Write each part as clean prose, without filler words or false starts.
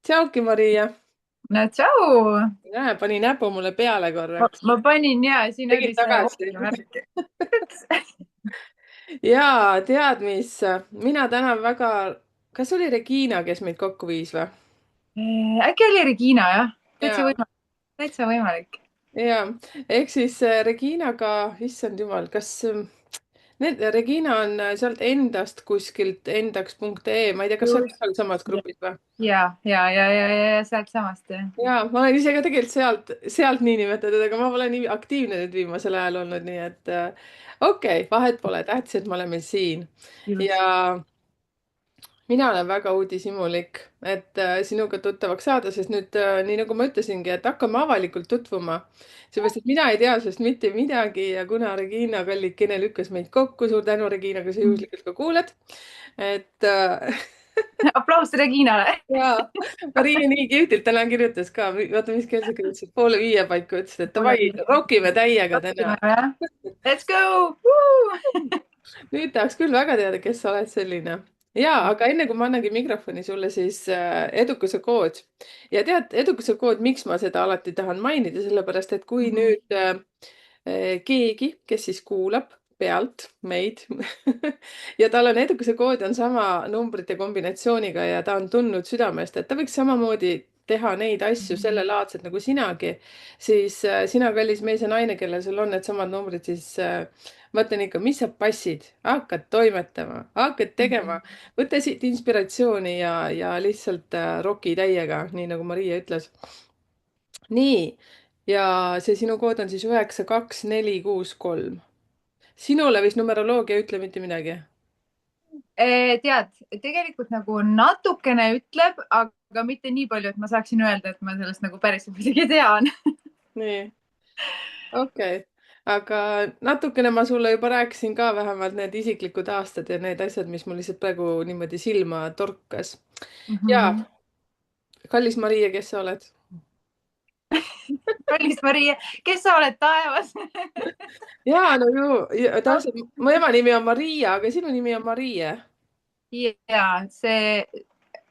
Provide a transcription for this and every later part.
Tšauki, Maria. No tšau! Näe, pani näpu mulle peale Ma, korraks. ma panin ja siin Tegin oli see tagasi. ooki märk. Jaa, tead mis? Mina täna väga... Kas oli Regina, kes meid kokku viis või? Äkki oli Regina, jah? Täitsa Jaa, võimalik. Täitsa võimalik. jaa. Ehk siis Reginaga, issand jumal, kas... Regina on sealt endast kuskilt endaks.ee, ma ei tea, kas sa oled Just. seal samas grupis või? Ja sealt samast, jah. Jaa, ma olen ise ka tegelikult sealt niinimetatud, aga ma pole nii aktiivne nüüd viimasel ajal olnud, nii et okei, vahet pole, tähtis, et me oleme siin. Ja Just. mina olen väga uudishimulik, et sinuga tuttavaks saada, sest nüüd nii nagu ma ütlesingi, et hakkame avalikult tutvuma. seepärast, et mina ei tea sinust mitte midagi ja kuna Regina kallikene lükkas meid kokku, suur tänu, Regina, kui sa juhuslikult ka kuuled. Et Aplaus Reginale. ja Maria nii kihvtilt täna kirjutas ka, vaata, mis kell sa kirjutasid, 4:30 paiku ütlesid, et Pole davai, viie. rokime täiega täna. Rohkem, jah. Let's go! Woo! Nüüd tahaks küll väga teada, kes sa oled selline. Ja, aga enne kui ma annangi mikrofoni sulle, siis edukuse kood. Ja tead, edukuse kood, miks ma seda alati tahan mainida, sellepärast et kui Mhm. nüüd keegi, kes siis kuulab pealt meid ja tal on edukuse kood on sama numbrite kombinatsiooniga ja ta on tundnud südamest, et ta võiks samamoodi teha neid asju sellelaadselt nagu sinagi, siis sina, kallis mees ja naine, kellel sul on needsamad numbrid, siis ma ütlen ikka, mis sa passid, hakkad toimetama, hakkad tegema, võta siit inspiratsiooni ja lihtsalt roki täiega, nii nagu Maria ütles. nii, ja see sinu kood on siis 92463. sinule vist numeroloogia ei ütle mitte midagi. Tead, tegelikult nagu natukene ütleb, aga mitte nii palju, et ma saaksin öelda, et ma sellest nagu päriselt midagi tean. nii, okei okay. Aga natukene ma sulle juba rääkisin ka vähemalt need isiklikud aastad ja need asjad, mis mul lihtsalt praegu niimoodi silma torkas. ja, kallis Maria, kes sa oled? kallis Maria, kes sa oled taevas? ja no ju, täpselt, mu ema nimi on Maria, aga sinu nimi on Marie. ja see,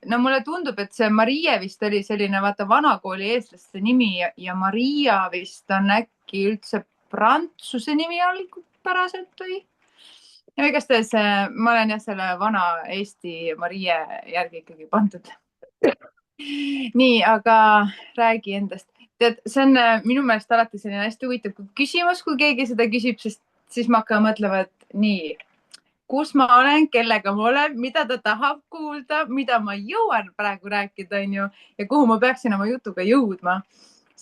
no mulle tundub, et see Marie vist oli selline, vaata, vanakooli eestlaste nimi ja Maria vist on äkki üldse prantsuse nimi algupäraselt või? ja igastahes ma olen jah, selle vana Eesti Marie järgi ikkagi pandud. nii, aga räägi endast. tead, see on minu meelest alati selline hästi huvitav küsimus, kui keegi seda küsib, sest siis ma hakkan mõtlema, et nii, kus ma olen, kellega ma olen, mida ta tahab kuulda, mida ma jõuan praegu rääkida, onju, ja kuhu ma peaksin oma jutuga jõudma.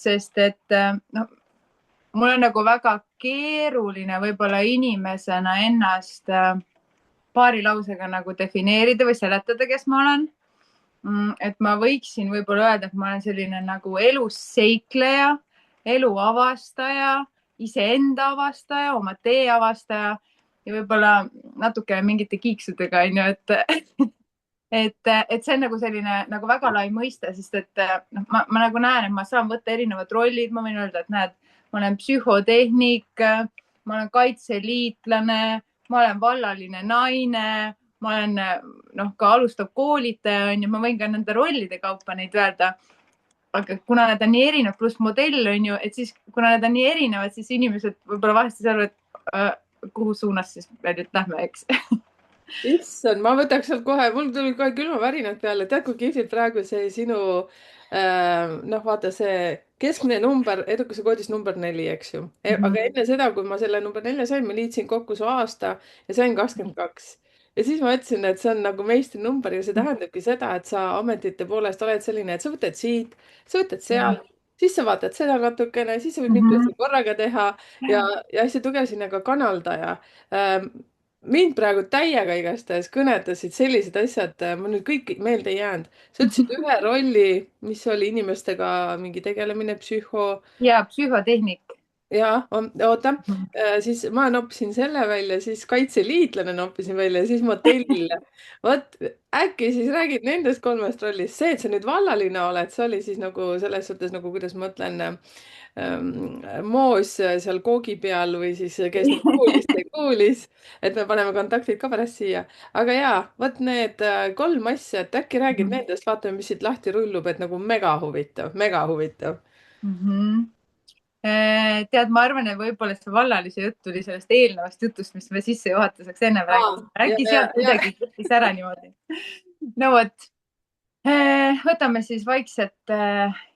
sest et noh, mul on nagu väga keeruline võib-olla inimesena ennast paari lausega nagu defineerida või seletada, kes ma olen. et ma võiksin võib-olla öelda, et ma olen selline nagu elus seikleja, elu avastaja, iseenda avastaja, oma tee avastaja ja võib-olla natuke mingite kiiksudega, onju, et see on nagu selline nagu väga lai mõiste, sest et noh, ma nagu näen, et ma saan võtta erinevad rollid, ma võin öelda, et näed, ma olen psühhotehnik, ma olen kaitseliitlane, ma olen vallaline naine, ma olen noh, ka alustav koolitaja, onju, ma võin ka nende rollide kaupa neid öelda. aga kuna need on nii erinevad, pluss modell on ju, et siis kuna need on nii erinevad, siis inimesed võib-olla vahest ei saa aru, et kuhu suunas siis me nüüd lähme, eks issand, ma võtaks sealt kohe, mul tuli kohe külmavärinad peale, tead, kui kihvtilt praegu see sinu noh, vaata see keskmine number, edukuse koodis number 4, eks ju. aga enne seda, kui ma selle number 4 sain, ma liitsin kokku su aasta ja sain 22. ja siis ma ütlesin, et see on nagu meistrinumber ja see tähendabki seda, et sa ametite poolest oled selline, et sa võtad siit, sa võtad seal, siis sa vaatad seda natukene, siis sa võid mitmeid asju korraga teha ja hästi tugev sinna ka kanaldaja mind praegu täiega igastahes kõnetasid sellised asjad, mul nüüd kõik meelde ei jäänud. sa ütlesid ühe rolli, mis oli inimestega mingi tegelemine, psühho. ja psühhotehnik. ja oota, siis ma noppisin selle välja, siis kaitseliitlane noppisin välja ja siis motell. vot äkki siis räägid nendest kolmest rollist, see, et sa nüüd vallaline oled, see oli siis nagu selles suhtes nagu, kuidas ma ütlen, moos seal koogi peal või siis kes nüüd kuulis, see kuulis, et me paneme kontaktid ka pärast siia. aga jaa, vot need kolm asja, et äkki räägid nendest, vaatame, mis siit lahti rullub, et nagu mega huvitav, mega huvitav. Tead, ma arvan, et võib-olla see vallalise jutt tuli sellest eelnevast jutust, mis me sissejuhatuseks ennem rääkisime. Ja, Äkki sealt ja, kuidagi tekkis ära niimoodi. No vot, võtame siis vaikselt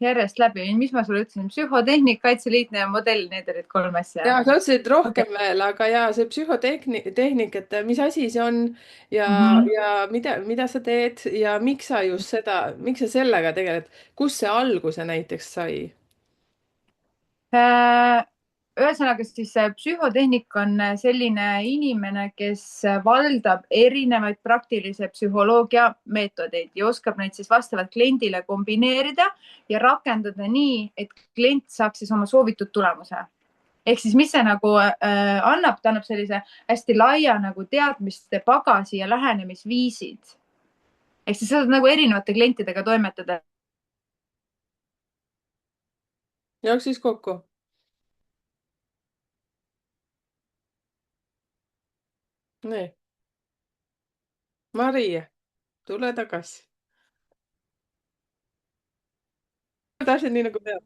järjest läbi. Mis ma sulle ütlesin? Psühhotehnik, kaitseliitne ja modell, need olid kolm asja. ja sa ütlesid rohkem veel, aga ja see psühhotehnik, et mis asi see on ja, ja mida sa teed ja miks sa just seda, miks sa sellega tegeled, kust see alguse näiteks sai? Ühesõnaga siis psühhotehnik on selline inimene, kes valdab erinevaid praktilise psühholoogia meetodeid ja oskab neid siis vastavalt kliendile kombineerida ja rakendada nii, et klient saaks siis oma soovitud tulemuse. Ehk siis, mis see nagu annab, ta annab sellise hästi laia nagu teadmiste pagasi ja lähenemisviisid. Ehk siis saad nagu erinevate klientidega toimetada. Jooksis kokku. nii. Maria, tule tagasi. täpselt nii nagu peab.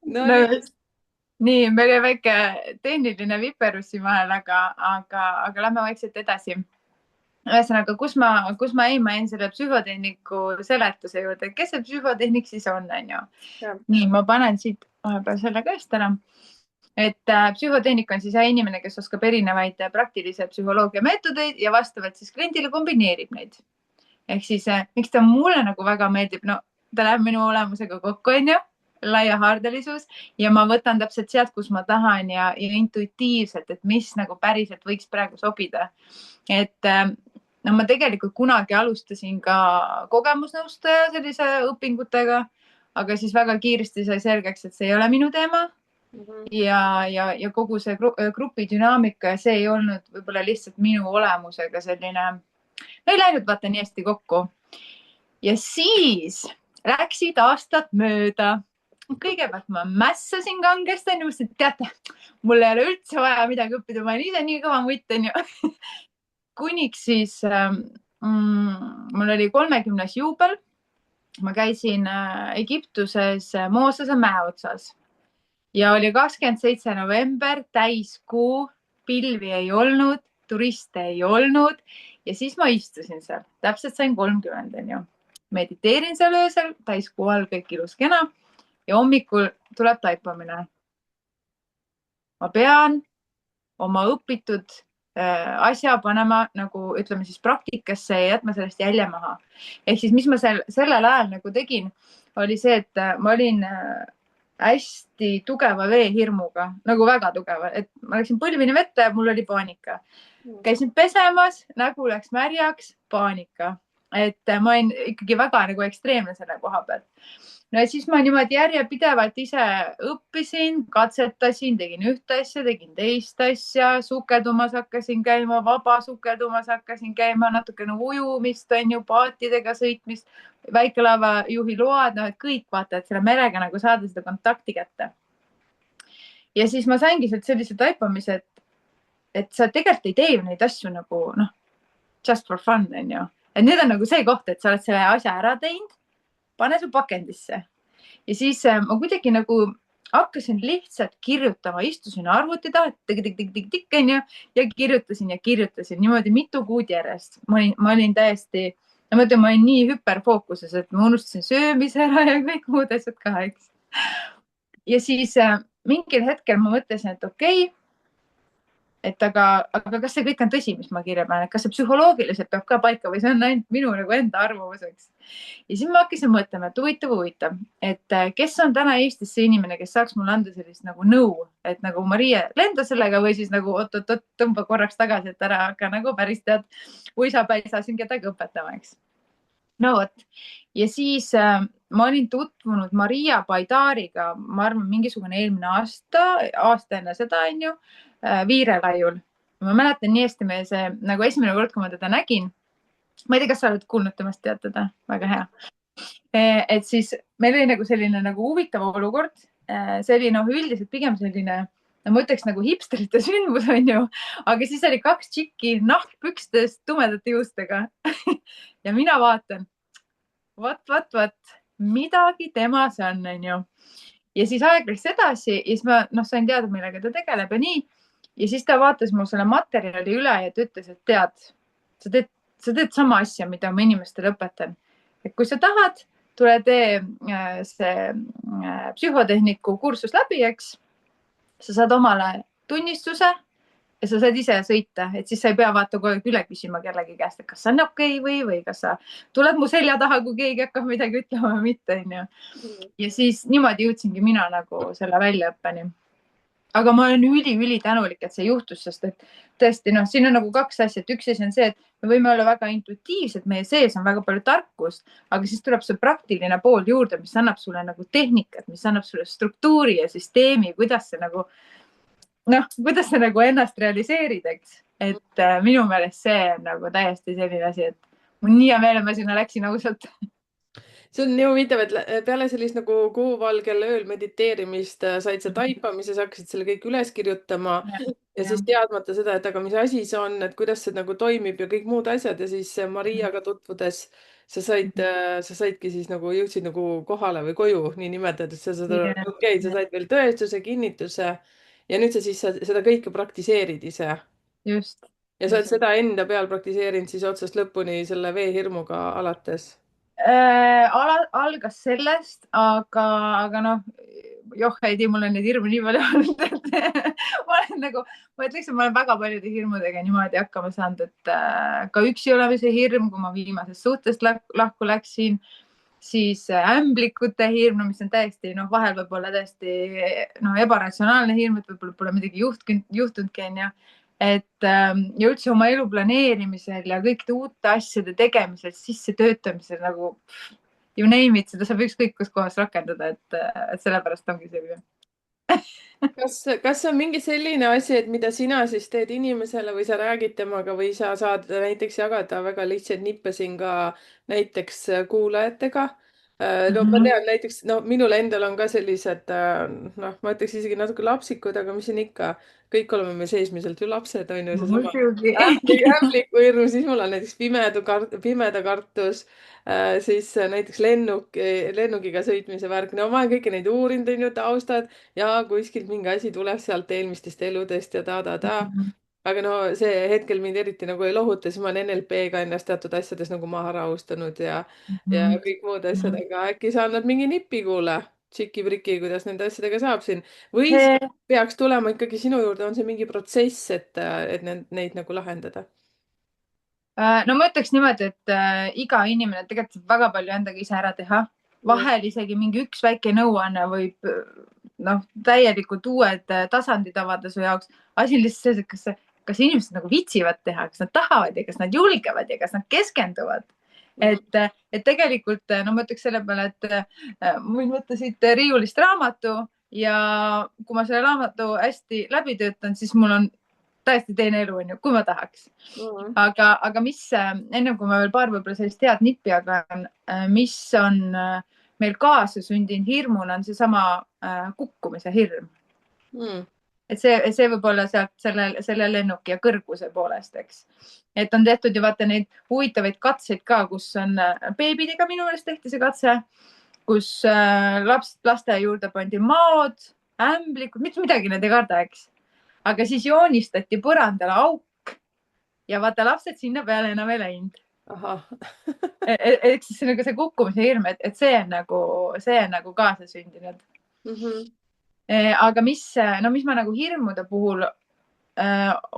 no No, nii. nii, meil oli väike tehniline viperus siin vahel, aga lähme vaikselt edasi. Ühesõnaga, kus ma jäin selle psühhotehniku seletuse juurde, kes see psühhotehnik siis on ju? Nii, ma panen siit vahepeal selle ka eest ära. Et psühhotehnik on siis inimene, kes oskab erinevaid praktilise psühholoogia meetodeid ja vastavalt siis kliendile kombineerib neid. Ehk siis, miks ta mulle nagu väga meeldib? No, ta läheb minu olemusega kokku, on ju, laiahaardelisus ja ma võtan täpselt sealt, kus ma tahan ja intuitiivselt, et mis nagu päriselt võiks praegu sobida. Et no ma tegelikult kunagi alustasin ka kogemusnõustaja sellise õpingutega, aga siis väga kiiresti sai selgeks, et see ei ole minu teema. Ja kogu see grupi dünaamika ja see ei olnud võib-olla lihtsalt minu olemusega selline, no ei läinud vaata nii hästi kokku. Ja siis läksid aastad mööda. Kõigepealt ma mässasin kangesti, mõtlesin, et teate, mul ei ole üldse vaja midagi õppida, ma olen ise nii kõva mutt, on ju. Kuniks siis mul oli 30. juubel. Ma käisin Egiptuses Moosese mäe otsas ja oli 27. november, täiskuu, pilvi ei olnud, turiste ei olnud ja siis ma istusin seal, täpselt sain 30, on ju. Mediteerin seal öösel, täiskuu all kõik ilus kena ja hommikul tuleb taipamine. Ma pean oma õpitud asja panema nagu ütleme siis praktikasse ja jätma sellest jälje maha. Ehk siis, mis ma sellel ajal nagu tegin, oli see, et ma olin hästi tugeva veehirmuga, nagu väga tugeva, et ma läksin põlvini vette ja mul oli paanika. Käisin pesemas, nägu läks märjaks, paanika. Et ma olin ikkagi väga nagu ekstreemne selle koha pealt. No ja siis ma niimoodi järjepidevalt ise õppisin, katsetasin, tegin ühte asja, tegin teist asja, sukeldumas hakkasin käima, vaba sukeldumas hakkasin käima, natukene ujumist, on ju, paatidega sõitmist, väikelaevajuhi load, no et kõik vaata, et selle merega nagu saada seda kontakti kätte. Ja siis ma saingi sealt sellise taipamise, et sa tegelikult ei tee neid asju nagu noh, just for fun, on ju. Et nüüd on nagu see koht, et sa oled selle asja ära teinud, pane su pakendisse. Ja siis ma kuidagi nagu hakkasin lihtsalt kirjutama, istusin arvuti taha, tik-tik-tik-tik-tik ja kirjutasin niimoodi mitu kuud järjest. Ma olin täiesti, ma olin nii hüperfookuses, et ma unustasin söömise ära ja kõik muud asjad ka, eks. Ja siis mingil hetkel ma mõtlesin, et okei, et aga kas see kõik on tõsi, mis ma kirja panen, et kas see psühholoogiliselt peab ka paika või see on ainult minu nagu enda arvamuseks. Ja siis ma hakkasin mõtlema, et huvitav, et kes on täna Eestis see inimene, kes saaks mulle anda sellist nagu nõu, et nagu Maria, lenda sellega või siis nagu oot, tõmba korraks tagasi, et ära hakka nagu päris tead uisapäisa siin kedagi õpetama, eks. no vot. Ja siis ma olin tutvunud Maria Baidariga, ma arvan, mingisugune eelmine aasta enne seda, onju, Viirelaiul. Ma mäletan nii hästi, me see nagu esimene kord, kui ma teda nägin, ma ei tea, kas sa oled kuulnud temast, tead teda, väga hea. Et siis meil oli nagu selline nagu huvitav olukord. See oli noh, üldiselt pigem selline, no ma ütleks nagu hipsterite sündmus onju, aga siis oli kaks tšikki nahkpükstes tumedate juustega ja mina vaatan, vot, midagi temas on, onju. Ja siis aeg läks edasi ja siis ma sain teada, millega ta tegeleb ja nii. Ja siis ta vaatas mul selle materjali üle ja ta ütles, et tead, sa teed sama asja, mida ma inimestele õpetan. Et kui sa tahad, tule tee see psühhotehniku kursus läbi, eks. Sa saad omale tunnistuse ja sa saad ise sõita, et siis sa ei pea vaata kogu aeg üle küsima kellegi käest, et kas see on okei või kas sa tuled mu selja taha, kui keegi hakkab midagi ütlema või mitte, onju. Ja siis niimoodi jõudsingi mina nagu selle väljaõppeni. Aga ma olen üli tänulik, et see juhtus, sest et tõesti, siin on nagu kaks asja, et üks asi on see, et me võime olla väga intuitiivsed, meie sees on väga palju tarkust, aga siis tuleb see praktiline pool juurde, mis annab sulle nagu tehnikat, mis annab sulle struktuuri ja süsteemi, kuidas sa nagu ennast realiseerid, eks. Et minu meelest see on nagu täiesti selline asi, et mul nii hea meel, et ma sinna läksin ausalt. see on nii huvitav, et peale sellist nagu kuuvalgel ööl mediteerimist said sa taipamises, hakkasid selle kõik üles kirjutama ja siis teadmata seda, et aga mis asi see on, et kuidas see nagu toimib ja kõik muud asjad ja siis Mariaga tutvudes sa saidki siis nagu jõudsid nagu kohale või koju niinimetatud, sa saad aru, okei, sa said veel tõestuse, kinnituse ja nüüd sa seda kõike praktiseerid ise. just. ja sa oled seda enda peal praktiseerinud siis otsast lõpuni selle veehirmuga alates. Algas sellest, aga noh, joh, ei tea, mul on neid hirme nii palju olnud, et ma olen nagu, ma ütleks, et ma olen väga paljude hirmudega niimoodi hakkama saanud, et ka üksi olemise hirm, kui ma viimasest suhtest lahku läksin, siis ämblikute hirm, mis on täiesti, vahel võib-olla täiesti ebaratsionaalne hirm, et võib-olla pole midagi juhtunudki, onju. Et ja üldse oma elu planeerimisel ja kõikide uute asjade tegemisel, sissetöötamisel nagu you name it, seda saab ükskõik kus kohas rakendada, et sellepärast ongi selline. kas see on mingi selline asi, et mida sina siis teed inimesele või sa räägid temaga või sa saad näiteks jagada väga lihtsaid nippe siin ka näiteks kuulajatega? No ma tean näiteks, minul endal on ka sellised, ma ütleks isegi natuke lapsikud, aga mis siin ikka, kõik oleme me seesmiselt ju lapsed, on ju, seesama ämbliku hirm, siis mul on näiteks pimeda kartus, siis näiteks lennukiga sõitmise värk, no ma olen kõiki neid uurinud, on ju, taustad ja kuskilt mingi asi tuleb sealt eelmistest eludest ja ta. Aga no see hetkel mind eriti nagu ei lohuta, siis ma olen NLP-ga ennast teatud asjades nagu maha rahustanud ja kõik muud asjad, aga äkki sa annad mingi nipi, kuule, tšiki-priki, kuidas nende asjadega saab siin või peaks tulema ikkagi sinu juurde, on see mingi protsess, et neid nagu lahendada? No ma ütleks niimoodi, et iga inimene tegelikult saab väga palju endaga ise ära teha. Vahel isegi mingi üks väike nõuanne võib täielikult uued tasandid avada su jaoks. Asi on lihtsalt selles, et kas inimesed nagu viitsivad teha, kas nad tahavad ja kas nad julgevad ja kas nad keskenduvad. Et tegelikult ma ütleks selle peale, et võin võtta siit riiulist raamatu ja kui ma selle raamatu hästi läbi töötan, siis mul on täiesti teine elu, on ju, kui ma tahaks. Aga mis, ennem kui ma veel paar võib-olla sellist head nippi jagan, mis on meil kaasa sündinud hirmuna, on seesama kukkumise hirm. Et see võib olla sealt selle lennuki ja kõrguse poolest, eks. Et on tehtud ju vaata neid huvitavaid katseid ka, kus on beebidega, minu meelest tehti see katse, kus laste juurde pandi maod, ämblikud, mitte midagi nad ei karda, eks. Aga siis joonistati põrandale auk ja vaata lapsed sinna peale enam ei läinud. Ehk siis see kukkumise hirm, et see on nagu kaasa sündinud. Aga mis ma nagu hirmude puhul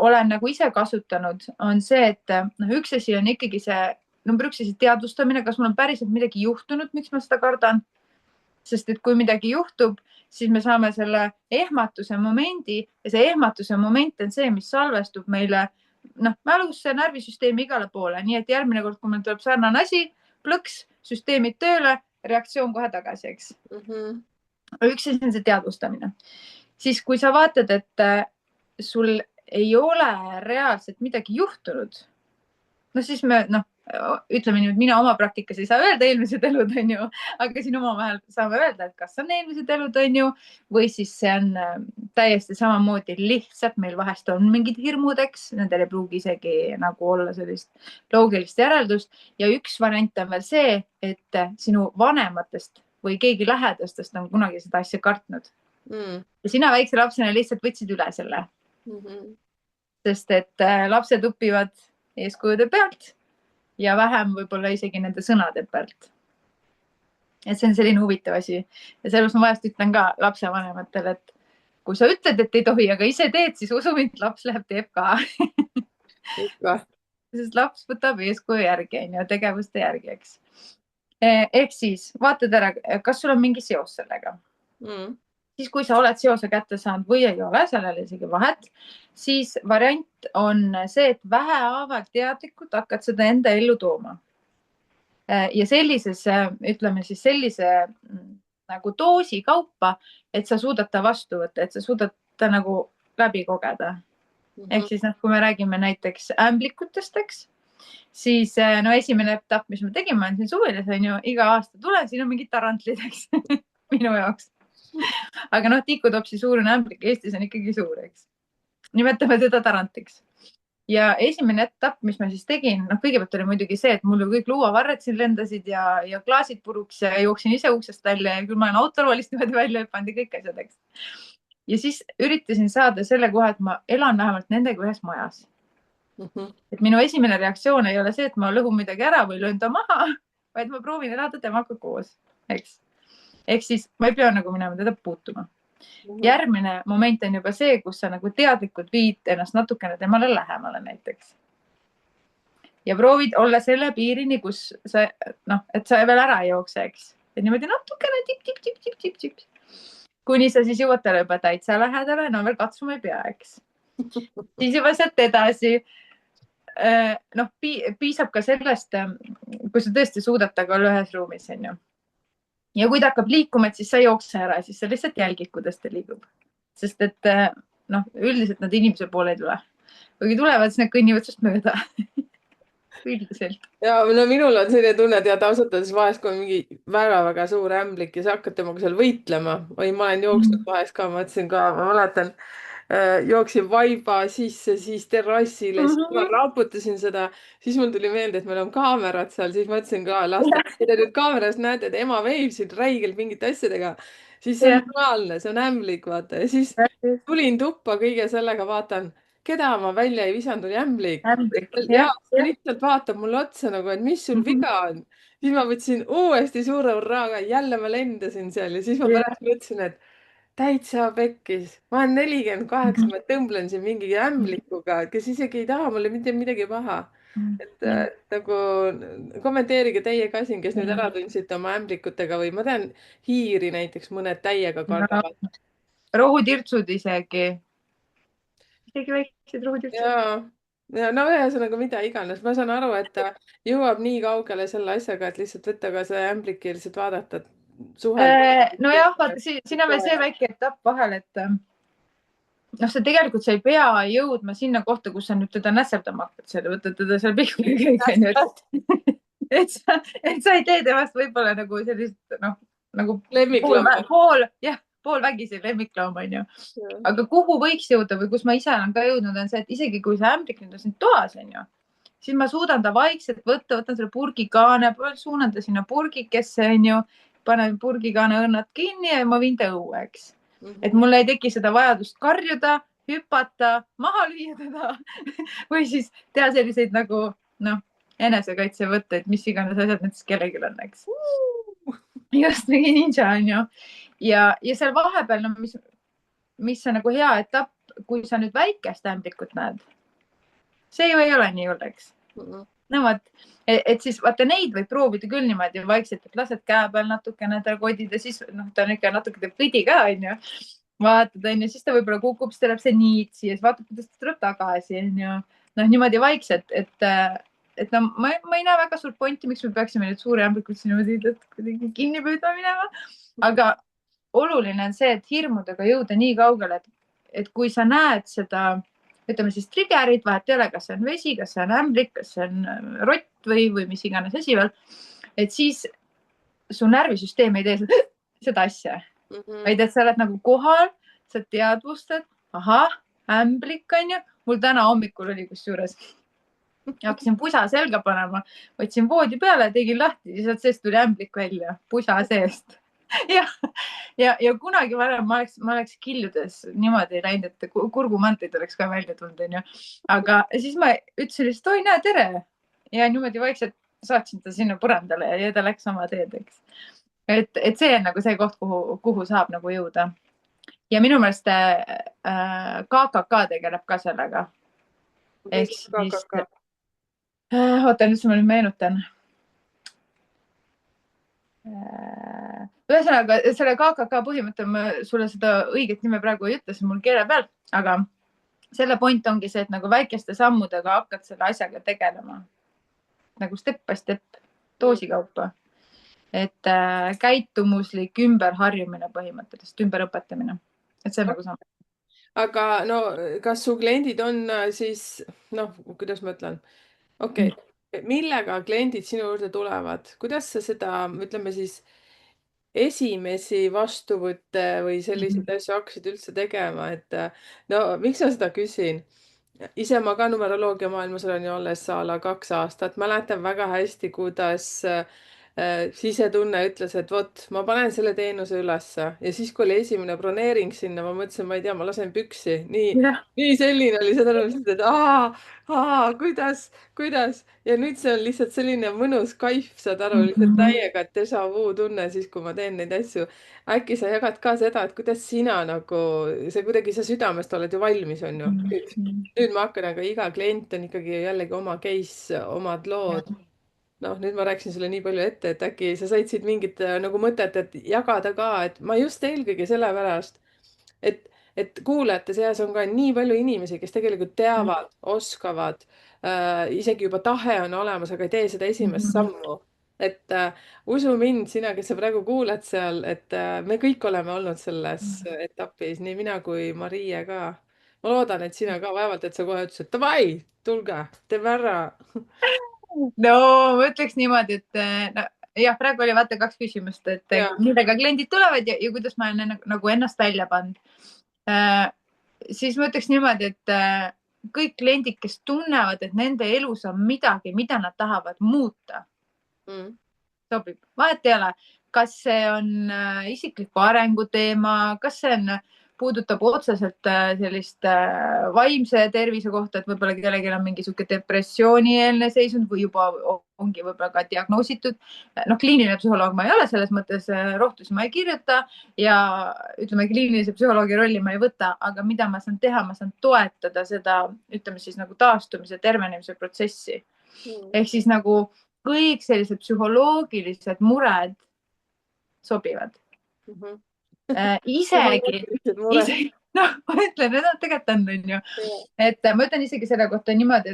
olen nagu ise kasutanud, on see, et üks asi on ikkagi see number üks asi teadvustamine, kas mul on päriselt midagi juhtunud, miks ma seda kardan. Sest et kui midagi juhtub, siis me saame selle ehmatuse momendi ja see ehmatuse moment on see, mis salvestub meile mälusse, närvisüsteemi igale poole. Nii et järgmine kord, kui meil tuleb sarnane asi, plõks, süsteemid tööle, reaktsioon kohe tagasi, eks. Üks asi on see teadvustamine. Siis kui sa vaatad, et sul ei ole reaalselt midagi juhtunud, no siis ütleme nii, et mina oma praktikas ei saa öelda eelmised elud, on ju, aga siin omavahel saame öelda, et kas on eelmised elud, on ju, või siis see on täiesti samamoodi lihtsalt meil vahest on mingid hirmud, eks, nendel ei pruugi isegi nagu olla sellist loogilist järeldust. Ja üks variant on veel see, et sinu vanematest või keegi lähedastest on kunagi seda asja kartnud. Ja sina väikse lapsena lihtsalt võtsid üle selle. Sest et lapsed õpivad eeskujude pealt ja vähem võib-olla isegi nende sõnade pealt. Et see on selline huvitav asi. Ja sellest ma vahest ütlen ka lapsevanematele, et kui sa ütled, et ei tohi, aga ise teed, siis usu mind, laps läheb teeb ka. Sest laps võtab eeskuju järgi, tegevuste järgi, eks. Ehk siis vaatad ära, kas sul on mingi seos sellega. Siis kui sa oled seose kätte saanud või ei ole, sellele isegi vahet, siis variant on see, et vähehaavalt teadlikult hakkad seda enda ellu tooma. Ja sellises, ütleme siis sellise nagu doosi kaupa, et sa suudad ta vastu võtta, et sa suudad ta nagu läbi kogeda. Ehk siis kui me räägime näiteks ämblikutest, eks, siis esimene etapp, mis me tegime, on siin suvelis, on ju, iga aasta tulen, siin on mingid tarantlid, eks, minu jaoks. Aga tikutopsi suurune ämblik Eestis on ikkagi suur, eks. Nimetame teda tarantiks. Ja esimene etapp, mis ma siis tegin, kõigepealt oli muidugi see, et mul kõik luuavarred siin lendasid ja klaasid puruks ja jooksin ise uksest välja ja küll ma olen autoroolist niimoodi välja hüpanud ja kõik asjad, eks. Ja siis üritasin saada selle koha, et ma elan vähemalt nendega ühes majas. Et minu esimene reaktsioon ei ole see, et ma lõhun midagi ära või löön ta maha, vaid ma proovin elada temaga koos, eks. Ehk siis ma ei pea nagu minema teda puutuma. Järgmine moment on juba see, kus sa nagu teadlikult viid ennast natukene temale lähemale näiteks. Ja proovid olla selle piirini, kus sa, et sa veel ära ei jookse, eks. Et niimoodi natukene tip. Kuni sa siis jõuad talle juba täitsa lähedale, veel katsuma ei pea, eks. Siis juba sealt edasi. Piisab ka sellest, kui sa tõesti suudad taga olla ühes ruumis, on ju. Ja kui ta hakkab liikuma, et siis sa jookse ära, siis sa lihtsalt jälgid, kuidas ta liigub. Sest et üldiselt nad inimese poole ei tule. Kui tulevad, siis nad kõnnivad sest mööda. Üldiselt. Ja minul on selline tunne, et ausalt vahest, kui on mingi väga-väga suur ämblik ja sa hakkad temaga seal võitlema. Või ma olen jooksnud vahest ka, ma mäletan, jooksin vaiba sisse, siis terrassile, siis ma raputasin seda, siis mul tuli meelde, et meil on kaamerad seal, siis ma ütlesin ka lastele, kui te nüüd kaameras näete, et ema veib siin räigelt mingite asjadega, siis see on normaalne, see on ämblik, vaata. Ja siis tulin tuppa kõige sellega, vaatan, keda ma välja ei visanud, oli ämblik. Ja lihtsalt vaatab mulle otsa nagu, et mis sul viga on. Siis ma võtsin uuesti suure hurraaga, jälle ma lendasin seal ja siis ma pärast mõtlesin, et täitsa pekkis. Ma olen 48, ma tõmblen siin mingi ämblikuga, kes isegi ei taha mulle mitte midagi paha. Et nagu kommenteerige teie ka siin, kes nüüd ära tundsite oma ämblikutega või ma tean hiiri näiteks mõned täiega kardavad. Rohutirtsud isegi. Isegi väiksed rohutirtsud. Ja ühesõnaga mida iganes. Ma saan aru, et ta jõuab nii kaugele selle asjaga, et lihtsalt võtta ka see ämblik ja lihtsalt vaadata, et Nojah, vaata, siin on veel see väike etapp vahel, et see tegelikult sa ei pea jõudma sinna kohta, kus sa nüüd teda nässerdama hakkad seal, võtad teda seal pihku et sa ei tee temast võib-olla nagu sellist nagu poolvägisi lemmikloom, on ju. Aga kuhu võiks jõuda või kus ma ise olen ka jõudnud, on see, et isegi kui see ämblik nüüd on siin toas, on ju, siis ma suudan ta vaikselt võtta, võtan selle purgikaane, suunan ta sinna purgikesse, on ju, panen purgikaane õnnad kinni ja ma viin ta õue, eks. Et mul ei teki seda vajadust karjuda, hüpata, maha lüüa teda või siis teha selliseid nagu, enesekaitsevõtteid, mis iganes asjad näiteks kellelgi on, eks. Just mingi ninja, on ju. Ja seal vahepeal, mis on nagu hea etapp, kui sa nüüd väikest ämblikut näed, see ju ei ole nii hull, eks. Et siis vaata neid võib proovida küll niimoodi vaikselt, et lased käe peal natukene tal kodida, siis ta on ikka natuke teeb kõdi ka, on ju. Vaatad, on ju, siis ta võib-olla kukub, siis ta läheb see niitsi ja siis vaatab, kuidas ta tuleb tagasi, on ju. Niimoodi vaikselt, et et no, ma ei näe väga suurt pointi, miks me peaksime nüüd suuri ämblikud siin kuidagi kinni püüdma minema. Aga oluline on see, et hirmudega jõuda nii kaugele, et kui sa näed seda, ütleme siis triggerit, vahet ei ole, kas see on vesi, kas see on ämblik, kas see on rott või mis iganes asi veel, et siis su närvisüsteem ei tee seda asja, vaid et sa oled nagu kohal, sa teadvustad, ahah, ämblik on ju. Mul täna hommikul oli kusjuures, hakkasin pusa selga panema, võtsin voodi peale, tegin lahti, siis seest tuli ämblik välja, pusa seest. ja kunagi varem ma oleks killudes niimoodi läinud, et kurgumantid oleks ka välja tulnud, onju. Aga siis ma ütlesin lihtsalt, oi, näe, tere. Ja niimoodi vaikselt saatsin ta sinna põrandale ja ta läks oma teed, eks. Et see on nagu see koht, kuhu saab nagu jõuda. Ja minu meelest KKK tegeleb ka sellega. Ehk siis, oota, nüüd ma nüüd meenutan. Ühesõnaga, selle KKK põhimõte, ma sulle seda õiget nime praegu ei ütle, see mul keele peal, aga selle point ongi see, et nagu väikeste sammudega hakkad selle asjaga tegelema. Nagu step by step, doosi kaupa. Et käitumuslik ümberharjumine põhimõtteliselt, ümberõpetamine. Et see on nagu samm. Aga no, kas su kliendid on siis, noh, kuidas ma ütlen? Okei. Millega kliendid sinu juurde tulevad? Kuidas sa seda, ütleme siis, esimesi vastuvõtte või selliseid asju hakkasid üldse tegema, et no miks ma seda küsin? Ise ma ka numeroloogia maailmas olen ju alles a la 2 aastat. Mäletan väga hästi, kuidas sisetunne ütles, et vot, ma panen selle teenuse ülesse ja siis, kui oli esimene broneering sinna, ma mõtlesin, ma ei tea, ma lasen püksi. Nii selline oli seda, et kuidas ja nüüd see on lihtsalt selline mõnus kaif, saad aru, lihtsalt täiega déjà vu tunne siis, kui ma teen neid asju. Äkki sa jagad ka seda, et kuidas sina nagu, see kuidagi sa südamest oled ju valmis, on ju. Nüüd ma hakkan, aga iga klient on ikkagi jällegi oma case, omad lood. Noh, nüüd ma rääkisin sulle nii palju ette, et äkki sa said siit mingit nagu mõtet, et jagada ka, et ma just eelkõige sellepärast, et kuulajate seas on ka nii palju inimesi, kes tegelikult teavad, oskavad, isegi juba tahe on olemas, aga ei tee seda esimest sammu. Et usu mind, sina, kes sa praegu kuulad seal, et me kõik oleme olnud selles etapis, nii mina kui Marie ka. Ma loodan, et sina ka vaevalt, et sa kohe ütlesid, davai, tulge, teeme ära. No ma ütleks niimoodi, et no, jah, praegu oli vaata 2 küsimust, et millega kliendid tulevad ja kuidas ma olen nagu ennast välja pannud. Siis ma ütleks niimoodi, et kõik kliendid, kes tunnevad, et nende elus on midagi, mida nad tahavad muuta, sobib. Vahet ei ole, kas see on isikliku arengu teema, kas see puudutab otseselt sellist vaimse tervise kohta, et võib-olla kellelgi on mingi sihuke depressioonieelne seisund või juba ongi võib-olla ka diagnoositud. No kliiniline psühholoog ma ei ole, selles mõttes rohtusi ma ei kirjuta ja ütleme, kliinilise psühholoogi rolli ma ei võta, aga mida ma saan teha, ma saan toetada seda, ütleme siis nagu taastumise, tervenemise protsessi. Ehk siis nagu kõik sellised psühholoogilised mured sobivad. Isegi, noh, ma ütlen, et tegelikult on ju, et ma ütlen isegi selle kohta niimoodi,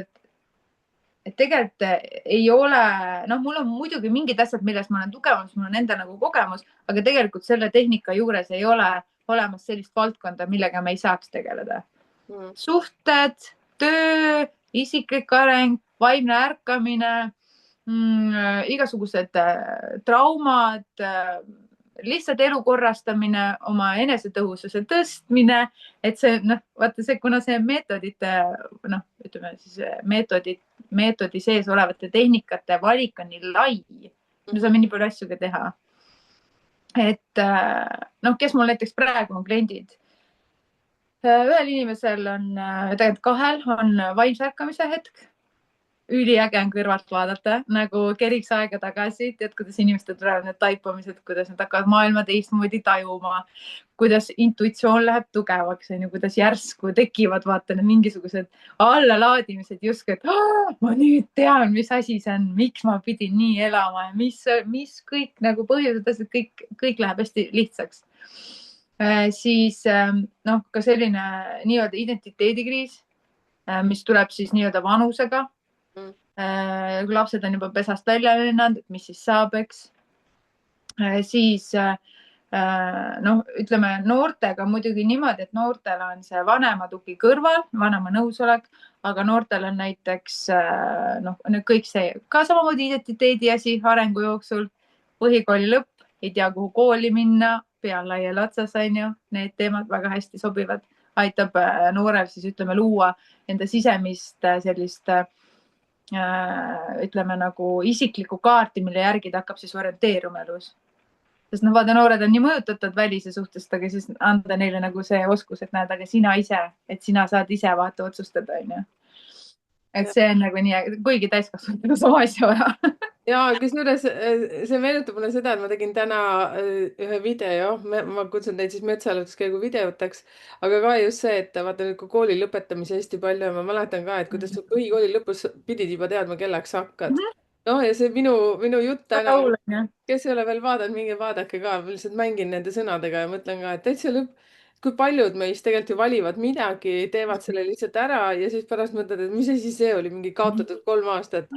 et tegelikult ei ole, noh, mul on muidugi mingid asjad, milles ma olen tugevam, mul on enda nagu kogemus, aga tegelikult selle tehnika juures ei ole olemas sellist valdkonda, millega me ei saaks tegeleda. Suhted, töö, isiklik areng, vaimne ärkamine, igasugused traumad, lihtsalt elu korrastamine, oma enesetõhususe tõstmine, et see, noh, vaata see, kuna see meetodite, noh, ütleme siis meetodi sees olevate tehnikate valik on nii lai, me saame nii palju asju ka teha. Et noh, kes mul näiteks praegu on kliendid? Ühel inimesel on, tegelikult 2 on vaimse ärkamise hetk. Üliäge on kõrvalt vaadata, nagu keriks aega tagasi, tead, kuidas inimestel tulevad need taipamised, kuidas nad hakkavad maailma teistmoodi tajuma, kuidas intuitsioon läheb tugevaks, kuidas järsku tekivad, vaata, mingisugused allalaadimised justkui, et ma nüüd tean, mis asi see on, miks ma pidin nii elama ja mis kõik nagu põhjused, kõik läheb hästi lihtsaks. Siis noh, ka selline nii-öelda identiteedikriis, mis tuleb siis nii-öelda vanusega. kui lapsed on juba pesast välja lennanud, et mis siis saab, eks. Siis noh, ütleme noortega muidugi niimoodi, et noortel on see vanema tugi kõrval, vanema nõusolek, aga noortel on näiteks noh, kõik see ka samamoodi identiteedi asi arengu jooksul, põhikooli lõpp, ei tea, kuhu kooli minna, pea on laiali otsas, on ju, need teemad väga hästi sobivad, aitab noorel siis ütleme luua enda sisemist sellist ütleme nagu isiklikku kaarti, mille järgi ta hakkab siis orienteeruma elus. Sest noh, vaata, noored on nii mõjutatud välise suhtest, aga siis anda neile nagu see oskus, et näed, aga sina ise, et sina saad ise vaata otsustada, onju. Et see on nagu nii, kuigi täiskasvanutel on sama asja vaja. ja kusjuures see meenutab mulle seda, et ma tegin täna ühe video, ma kutsun teid siis metsaelutuskäigu videoteks, aga ka just see, et vaata nüüd, kui kooli lõpetamisi hästi palju ja ma mäletan ka, et kuidas sa põhikooli lõpus pidid juba teadma, kellaks sa hakkad. noh, ja see minu jutt täna, laul on ju. kes ei ole veel vaadanud, minge vaadake ka, ma lihtsalt mängin nende sõnadega ja mõtlen ka, et täitsa kui paljud meist tegelikult ju valivad midagi, teevad selle lihtsalt ära ja siis pärast mõtled, et mis asi see oli, mingi kaotatud 3 aastat.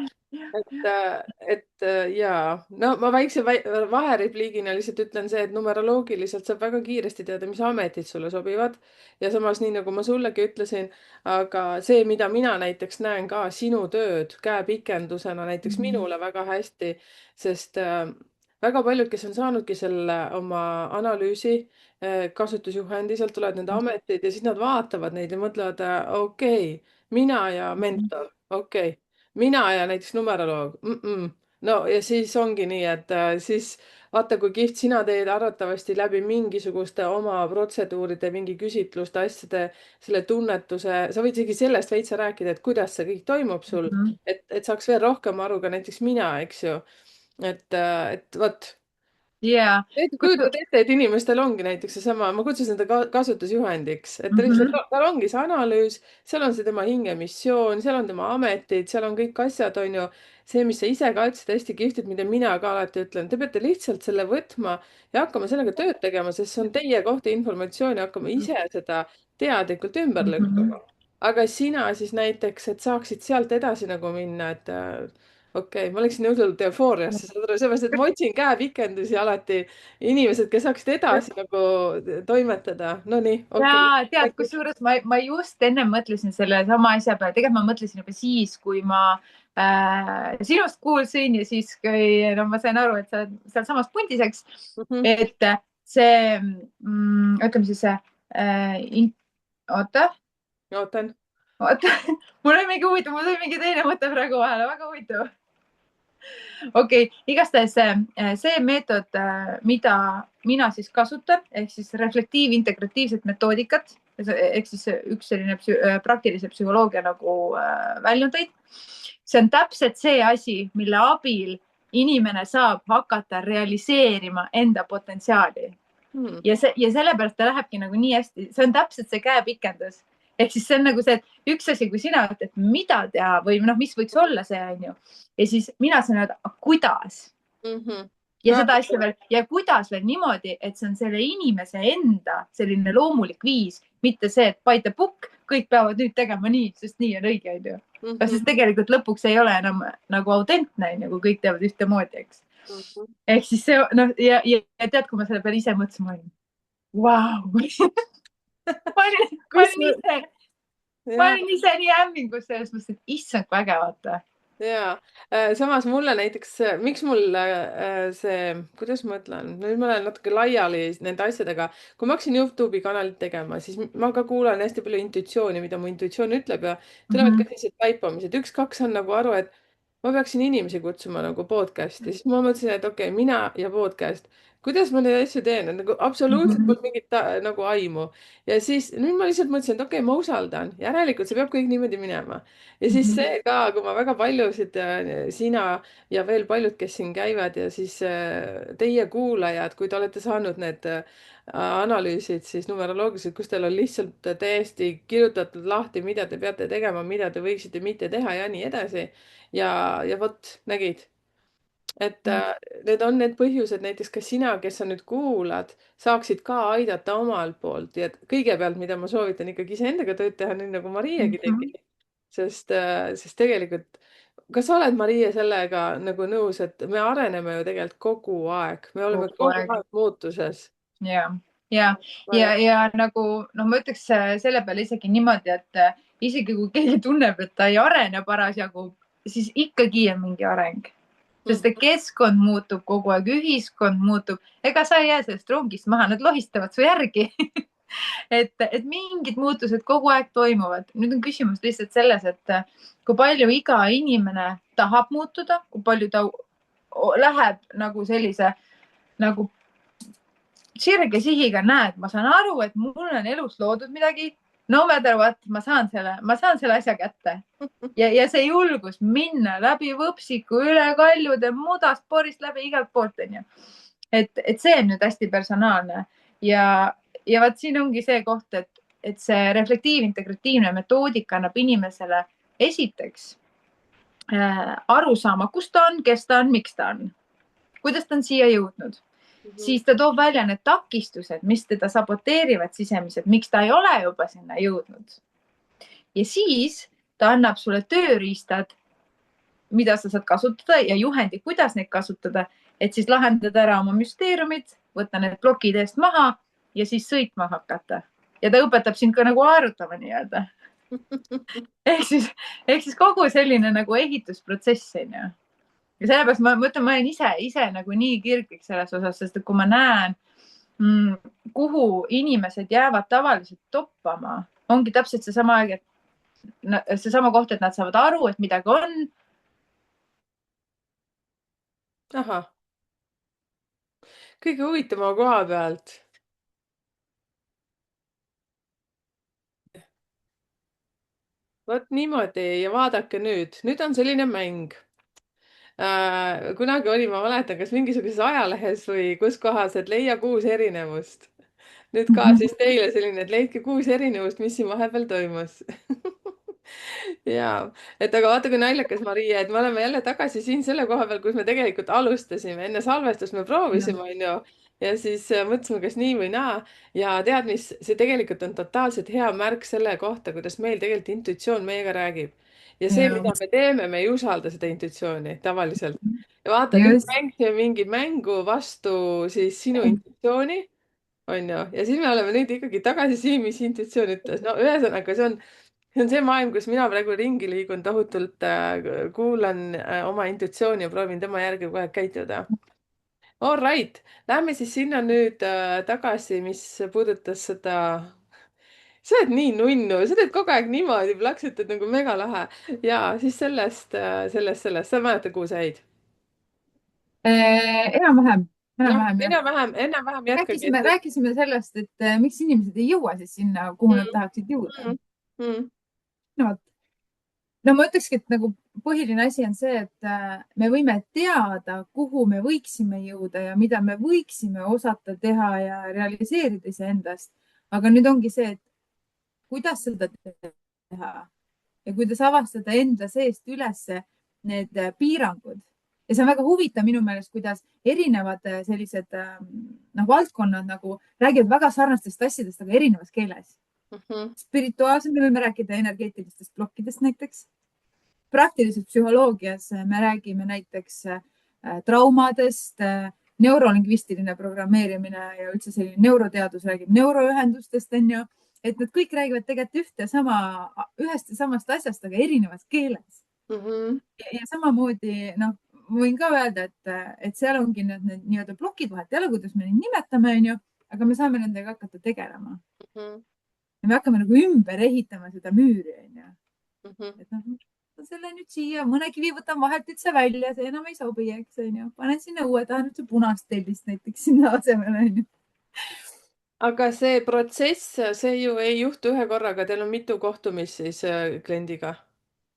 Jaa, no ma väikse vaherepliigina lihtsalt ütlen see, et numeroloogiliselt saab väga kiiresti teada, mis ametid sulle sobivad. ja samas, nii nagu ma sullegi ütlesin, aga see, mida mina näiteks näen ka sinu tööd käepikendusena näiteks minule väga hästi, sest väga paljud, kes on saanudki selle oma analüüsi kasutusjuhendi, sealt tulevad nende ametid ja siis nad vaatavad neid ja mõtlevad, okei, mina ja mentor, okei, mina ja näiteks numeroloog mm. -mm. no ja siis ongi nii, et siis vaata, kui kihvt, sina teed arvatavasti läbi mingisuguste oma protseduuride, mingi küsitluste, asjade, selle tunnetuse, sa võid isegi sellest veitsa rääkida, et kuidas see kõik toimub sul, et saaks veel rohkem aru ka näiteks mina, eks ju. et vot jaa. kujutad ette, et inimestel ongi näiteks seesama, ma kutsun seda kasutusjuhendiks, et ta lihtsalt, tal ongi see analüüs, seal on see tema hingemissioon, seal on tema ametid, seal on kõik asjad, on ju. see, mis sa ise ka ütlesid hästi kihvtilt, mida mina ka alati ütlen, te peate lihtsalt selle võtma ja hakkama sellega tööd tegema, sest see on teie kohta informatsioon ja hakkama ise seda teadlikult ümber lükkama. aga sina siis näiteks, et saaksid sealt edasi nagu minna, et okei, ma läksin õudselt eufooriasse, saad aru, sellepärast et ma otsin käepikendusi alati, inimesed, kes saaksid edasi nagu toimetada. Nonii, okei. ja tead, kusjuures ma just enne mõtlesin selle sama asja peale, tegelikult ma mõtlesin juba siis, kui ma sinust kuulsin ja siis, kui no, ma sain aru, et sa oled sealsamas pundis, eks. et see ütleme siis see oota. ootan. mul oli mingi huvitav, mul tuli mingi teine mõte praegu vahele, väga huvitav. okei, igastahes see meetod, mida mina siis kasutan, ehk siis reflektiiv-integratiivset metoodikat, ehk siis üks selline praktilise psühholoogia nagu väljundeid. see on täpselt see asi, mille abil inimene saab hakata realiseerima enda potentsiaali. ja sellepärast ta lähebki nagu nii hästi, see on täpselt see käepikendus. ehk siis see on nagu see, et üks asi, kui sina ütled, mida teha või noh, mis võiks olla see, onju. ja siis mina saan öelda, kuidas. ja seda asja veel ja kuidas veel niimoodi, et see on selle inimese enda selline loomulik viis, mitte see, et by the book, kõik peavad nüüd tegema nii, sest nii on õige, onju. sest tegelikult lõpuks ei ole enam nagu autentne, onju, kui kõik teevad ühtemoodi, eks. ehk siis see noh ja tead, kui ma selle peale ise mõtlesin, ma olin vau. ma olin ise nii hämmingus selles mõttes, et issand, kui äge, vaata. ja samas mulle näiteks, miks mul see, kuidas ma ütlen, nüüd ma olen natuke laiali nende asjadega. kui ma hakkasin Youtube'i kanalit tegema, siis ma ka kuulan hästi palju intuitsiooni, mida mu intuitsioon ütleb ja tulevad ka sellised taipamised. üks-kaks on nagu aru, et ma peaksin inimesi kutsuma nagu podcast'i, siis ma mõtlesin, et okei, mina ja podcast, kuidas ma neid asju teen, et nagu absoluutselt polnud mingit nagu aimu. ja siis nüüd ma lihtsalt mõtlesin, et okei, ma usaldan, järelikult see peab kõik niimoodi minema. ja siis see ka, kui ma väga paljusid, sina ja veel paljud, kes siin käivad ja siis teie kuulajad, kui te olete saanud need analüüsid siis numeroloogilised, kus teil on lihtsalt täiesti kirjutatud lahti, mida te peate tegema, mida te võiksite mitte teha ja nii edasi. ja vot, nägid, et need on need põhjused, näiteks ka sina, kes sa nüüd kuulad, saaksid ka aidata omalt poolt ja kõigepealt, mida ma soovitan ikkagi iseendaga tööd teha, nii nagu Mariegi tegi. sest tegelikult kas sa oled, Marie, sellega nagu nõus, et me areneme ju tegelikult kogu aeg, me oleme kogu kogu aeg. aeg muutuses? ja, ja, väga. ja nagu noh, ma ütleks selle peale isegi niimoodi, et isegi kui keegi tunneb, et ta ei arene parasjagu, siis ikkagi on mingi areng, sest et keskkond muutub kogu aeg, ühiskond muutub, ega sa ei jää sellest rongist maha, nad lohistavad su järgi et mingid muutused kogu aeg toimuvad. Nüüd on küsimus lihtsalt selles, et kui palju iga inimene tahab muutuda, kui palju ta läheb nagu sellise nagu sirge sihiga, näed, ma saan aru, et mul on elus loodud midagi. No matter what, ma saan selle asja kätte. Ja see julgus minna läbi võpsiku, üle kaljude, mudast, porist läbi igalt poolt, onju. Et see on nüüd hästi personaalne ja vaat siin ongi see koht, et see reflektiiv-integratiivne metoodika annab inimesele esiteks aru saama, kus ta on, kes ta on, miks ta on, kuidas ta on siia jõudnud. Siis ta toob välja need takistused, mis teda saboteerivad sisemiselt, miks ta ei ole juba sinna jõudnud. Ja siis ta annab sulle tööriistad, mida sa saad kasutada ja juhendi, kuidas neid kasutada, et siis lahendada ära oma müsteeriumid, võtta need plokid eest maha ja siis sõitma hakata. Ja ta õpetab sind ka nagu aerutama nii-öelda. Ehk siis kogu selline nagu ehitusprotsess, onju. Ja sellepärast ma mõtlen, ma olen ise nagu nii kirglik selles osas, sest kui ma näen, kuhu inimesed jäävad tavaliselt toppama, ongi täpselt seesama aeg, et seesama koht, et nad saavad aru, et midagi on. Ahah. Kõige huvitama koha pealt. Vot niimoodi ja vaadake nüüd on selline mäng. Kunagi oli, ma mäletan, kas mingisuguses ajalehes või kus kohas, et leia 6 erinevust. Nüüd ka siis teile selline, et leidke 6 erinevust, mis siin vahepeal toimus. ja, et aga vaata, kui naljakas, Maria, et me oleme jälle tagasi siin selle koha peal, kus me tegelikult alustasime. Enne salvestust me proovisime, onju, ja siis mõtlesime, kas nii või naa. Ja tead, mis see tegelikult on totaalselt hea märk selle kohta, kuidas meil tegelikult intuitsioon meiega räägib. Ja see, mida me teeme, me ei usalda seda intuitsiooni tavaliselt. Ja vaata, nüüd mängime mingi mängu vastu siis sinu intuitsiooni, onju, ja siis me oleme nüüd ikkagi tagasi siin, mis intuitsioon ütles. No ühesõnaga, see on see maailm, kus mina praegu ringi liigun tohutult, kuulan oma intuitsiooni ja proovin tema järgi kogu aeg käituda. All right, lähme siis sinna nüüd tagasi, mis puudutas seda. Sa oled nii nunnu, sa teed kogu aeg niimoodi, plaksutad nagu mega lahe. Ja siis sellest, sa mäletad, kuhu sa jäid? Enam-vähem, enam-vähem jätkagi. Rääkisime sellest, et miks inimesed ei jõua siis sinna, kuhu nad tahaksid jõuda. No ma ütlekski, et nagu põhiline asi on see, et me võime teada, kuhu me võiksime jõuda ja mida me võiksime osata teha ja realiseerida iseendast. Aga nüüd ongi see, et kuidas seda teha ja kuidas avastada enda seest üles need piirangud. Ja see on väga huvitav minu meelest, kuidas erinevad sellised valdkonnad nagu räägivad väga sarnastest asjadest, aga erinevas keeles. Spirituaalselt me võime rääkida energeetilistest plokkidest näiteks. Praktiliselt psühholoogias me räägime näiteks traumadest, neurolingvistiline programmeerimine ja üldse selline neuroteadus räägib neuroühendustest, et nad kõik räägivad tegelikult ühest ja samast asjast, aga erinevas keeles. Ja samamoodi, ma võin ka öelda, et seal ongi need nii-öelda plokid vahet jälle, kuidas me neid nimetame, aga me saame nendega hakata tegelema. Ja me hakkame nagu ümber ehitama seda müüri, et selle nüüd siia, mõne kivi võtan vahelt üldse välja, see enam ei sobi, eks, panen sinna uue, tahan üldse punast tellist näiteks sinna asemele. Aga see protsess, see ju ei juhtu ühe korraga, teil on mitu kohtumist siis kliendiga?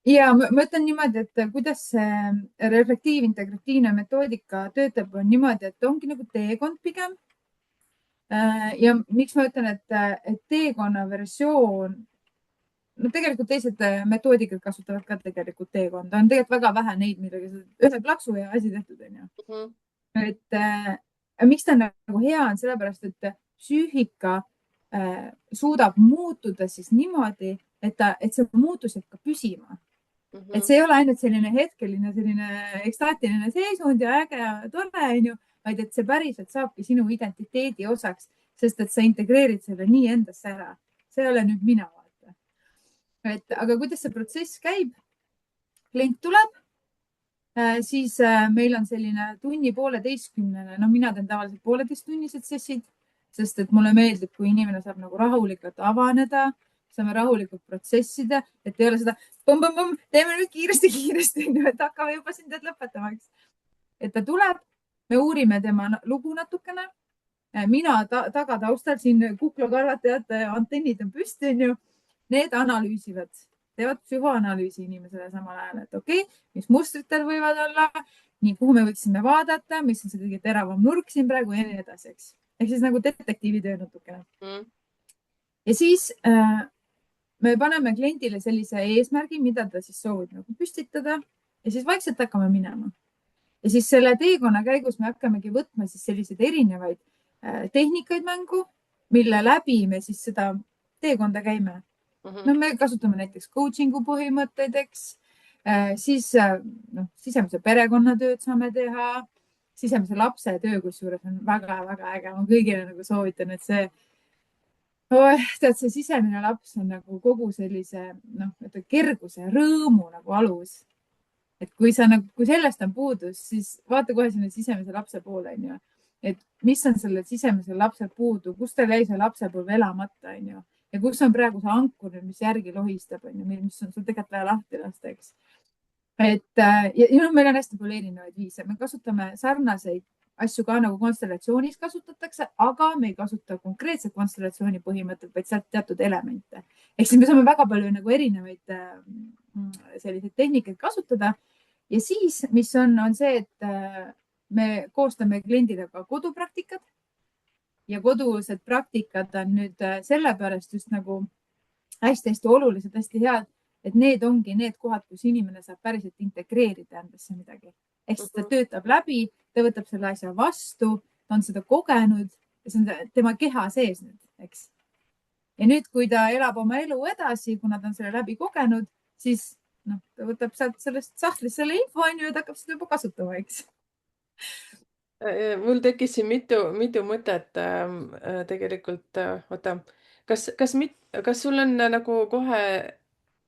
Ja ma ütlen niimoodi, et kuidas see reflektiiv-integratiivne metoodika töötab, on niimoodi, et ongi nagu teekond pigem. Ja miks ma ütlen, et teekonna versioon, tegelikult teised metoodikad kasutavad ka tegelikult teekonda. On tegelikult väga vähe neid, millega ühe plaksu ja asi tehtud. Et miks ta nagu hea on, sellepärast, et psüühika suudab muutuda siis niimoodi, et see muutus jääb ka püsima. et see ei ole ainult selline hetkeline, selline ekstaatiline seisund ja äge ja tore, onju, vaid et see päriselt saabki sinu identiteedi osaks, sest et sa integreerid selle nii endasse ära. See ei ole nüüd mina, vaata. Et aga kuidas see protsess käib? Klient tuleb, siis meil on selline tunni-pooleteistkümnene, no mina teen tavaliselt 1,5-tunnised sessid, sest et mulle meeldib, kui inimene saab nagu rahulikult avaneda, saame rahulikult protsessida, et ei ole seda põmm-põmm-põmm, teeme nüüd kiiresti-kiiresti, et hakkame juba siin tead lõpetama, eks. Et ta tuleb, me uurime tema lugu natukene. Mina taga taustal siin kuklakarvad, tead, antennid on püsti, onju. Need analüüsivad, teevad psühhoanalüüsi inimesele samal ajal, et okei, mis mustritel võivad olla, nii kuhu me võiksime vaadata, mis on see kõige teravam nurk siin praegu ja nii edasi, eks. Ehk siis nagu detektiivitöö natukene. Ja siis me paneme kliendile sellise eesmärgi, mida ta siis soovib nagu püstitada ja siis vaikselt hakkame minema. Ja siis selle teekonna käigus me hakkamegi võtma siis selliseid erinevaid tehnikaid mängu, mille läbi me siis seda teekonda käime. No me kasutame näiteks coaching'u põhimõtteid, eks. Siis sisemise perekonnatööd saame teha. Sisemise lapse töö, kusjuures on väga-väga äge. Ma kõigile nagu soovitan, et see tead, see sisemine laps on nagu kogu sellise kerguse ja rõõmu nagu alus. Et kui sellest on puudus, siis vaata kohe sinna sisemise lapse poole, onju. Et mis on selle sisemise lapse puudu, kus tal jäi see lapsepõlv elamata, onju. Ja kus on praegu see ankur, mis järgi lohistab, mis on sul tegelikult vaja lahti lasta, eks. Et meil on hästi palju erinevaid viise. Me kasutame sarnaseid asju ka nagu konstellatsioonis kasutatakse, aga me ei kasuta konkreetset konstellatsiooni põhimõtet, vaid sealt teatud elemente. Ehk siis me saame väga palju nagu erinevaid selliseid tehnikaid kasutada. Ja siis, mis on see, et me koostame kliendile ka kodupraktikad. Ja kodused praktikad on nüüd sellepärast just nagu hästi-hästi olulised, hästi head, et need ongi need kohad, kus inimene saab päriselt integreerida endasse midagi. Ehk siis ta töötab läbi, ta võtab selle asja vastu, ta on seda kogenud ja see on tema keha sees nüüd, eks. Ja nüüd, kui ta elab oma elu edasi, kuna ta on selle läbi kogenud, siis ta võtab sealt sellest sahtlist selle info ja ta hakkab seda juba kasutama, eks. Mul tekkis siin mitu mõtet tegelikult. Oota, kas sul on nagu kohe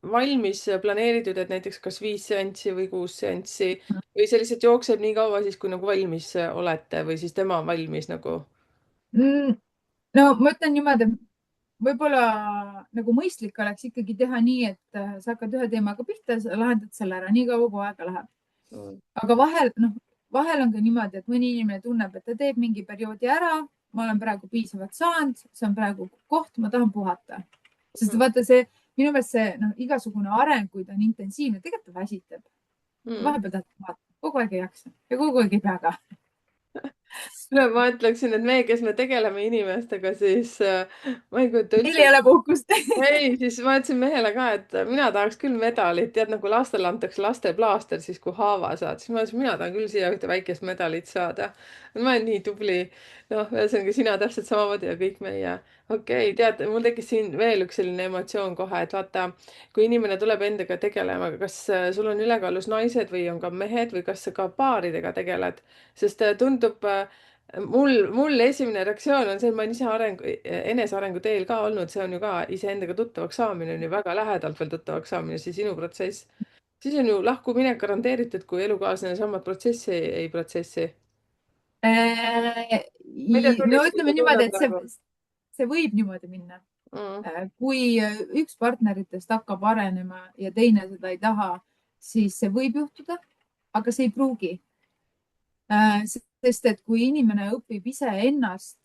valmis planeeritud, et näiteks kas 5 seanssi või 6 seanssi või see lihtsalt jookseb nii kaua siis, kui nagu valmis olete või siis tema on valmis nagu? No ma ütlen niimoodi, võib-olla nagu mõistlik oleks ikkagi teha nii, et sa hakkad ühe teemaga pihta, lahendad selle ära nii kaua, kui aega läheb. Aga vahel on ka niimoodi, et mõni inimene tunneb, et ta teeb mingi perioodi ära, ma olen praegu piisavalt saanud, see on praegu koht, ma tahan puhata. Sest vaata see, minu meelest see igasugune areng, kui ta on intensiivne, tegelikult ta väsitab. Vahepeal tahad puhata, kogu aeg ei jaksa ja kogu aeg ei pea ka. Ma ütleksin, et meie, kes me tegeleme inimestega, siis ma ei kujuta üldse. Meil ei ole puhkust. Ei, siis ma ütlesin mehele ka, et mina tahaks küll medalit. Tead, nagu lastele antakse lasteplaaster, siis kui haava saad. Siis ma ütlesin, mina tahan küll siia ühte väikest medalit saada. Ma olen nii tubli. Ühesõnaga sina täpselt samamoodi ja kõik meie. Okei, tead, mul tekkis siin veel üks selline emotsioon kohe, et vaata, kui inimene tuleb endaga tegelema, kas sul on ülekaalus naised või on ka mehed või kas sa ka paaridega tegeled? Sest tundub... Mul esimene reaktsioon on see, et ma olen enesearengu teel ka olnud, see on ju ka iseendaga tuttavaks saamine, on ju väga lähedalt veel tuttavaks saamine, see sinu protsess. Siis on ju lahkuminek garanteeritud, kui elukaaslane samad protsessi ei protsessi. No ütleme niimoodi, et see võib niimoodi minna. Kui üks partneritest hakkab arenema ja teine seda ei taha, siis see võib juhtuda, aga see ei pruugi. Sest et kui inimene õpib iseennast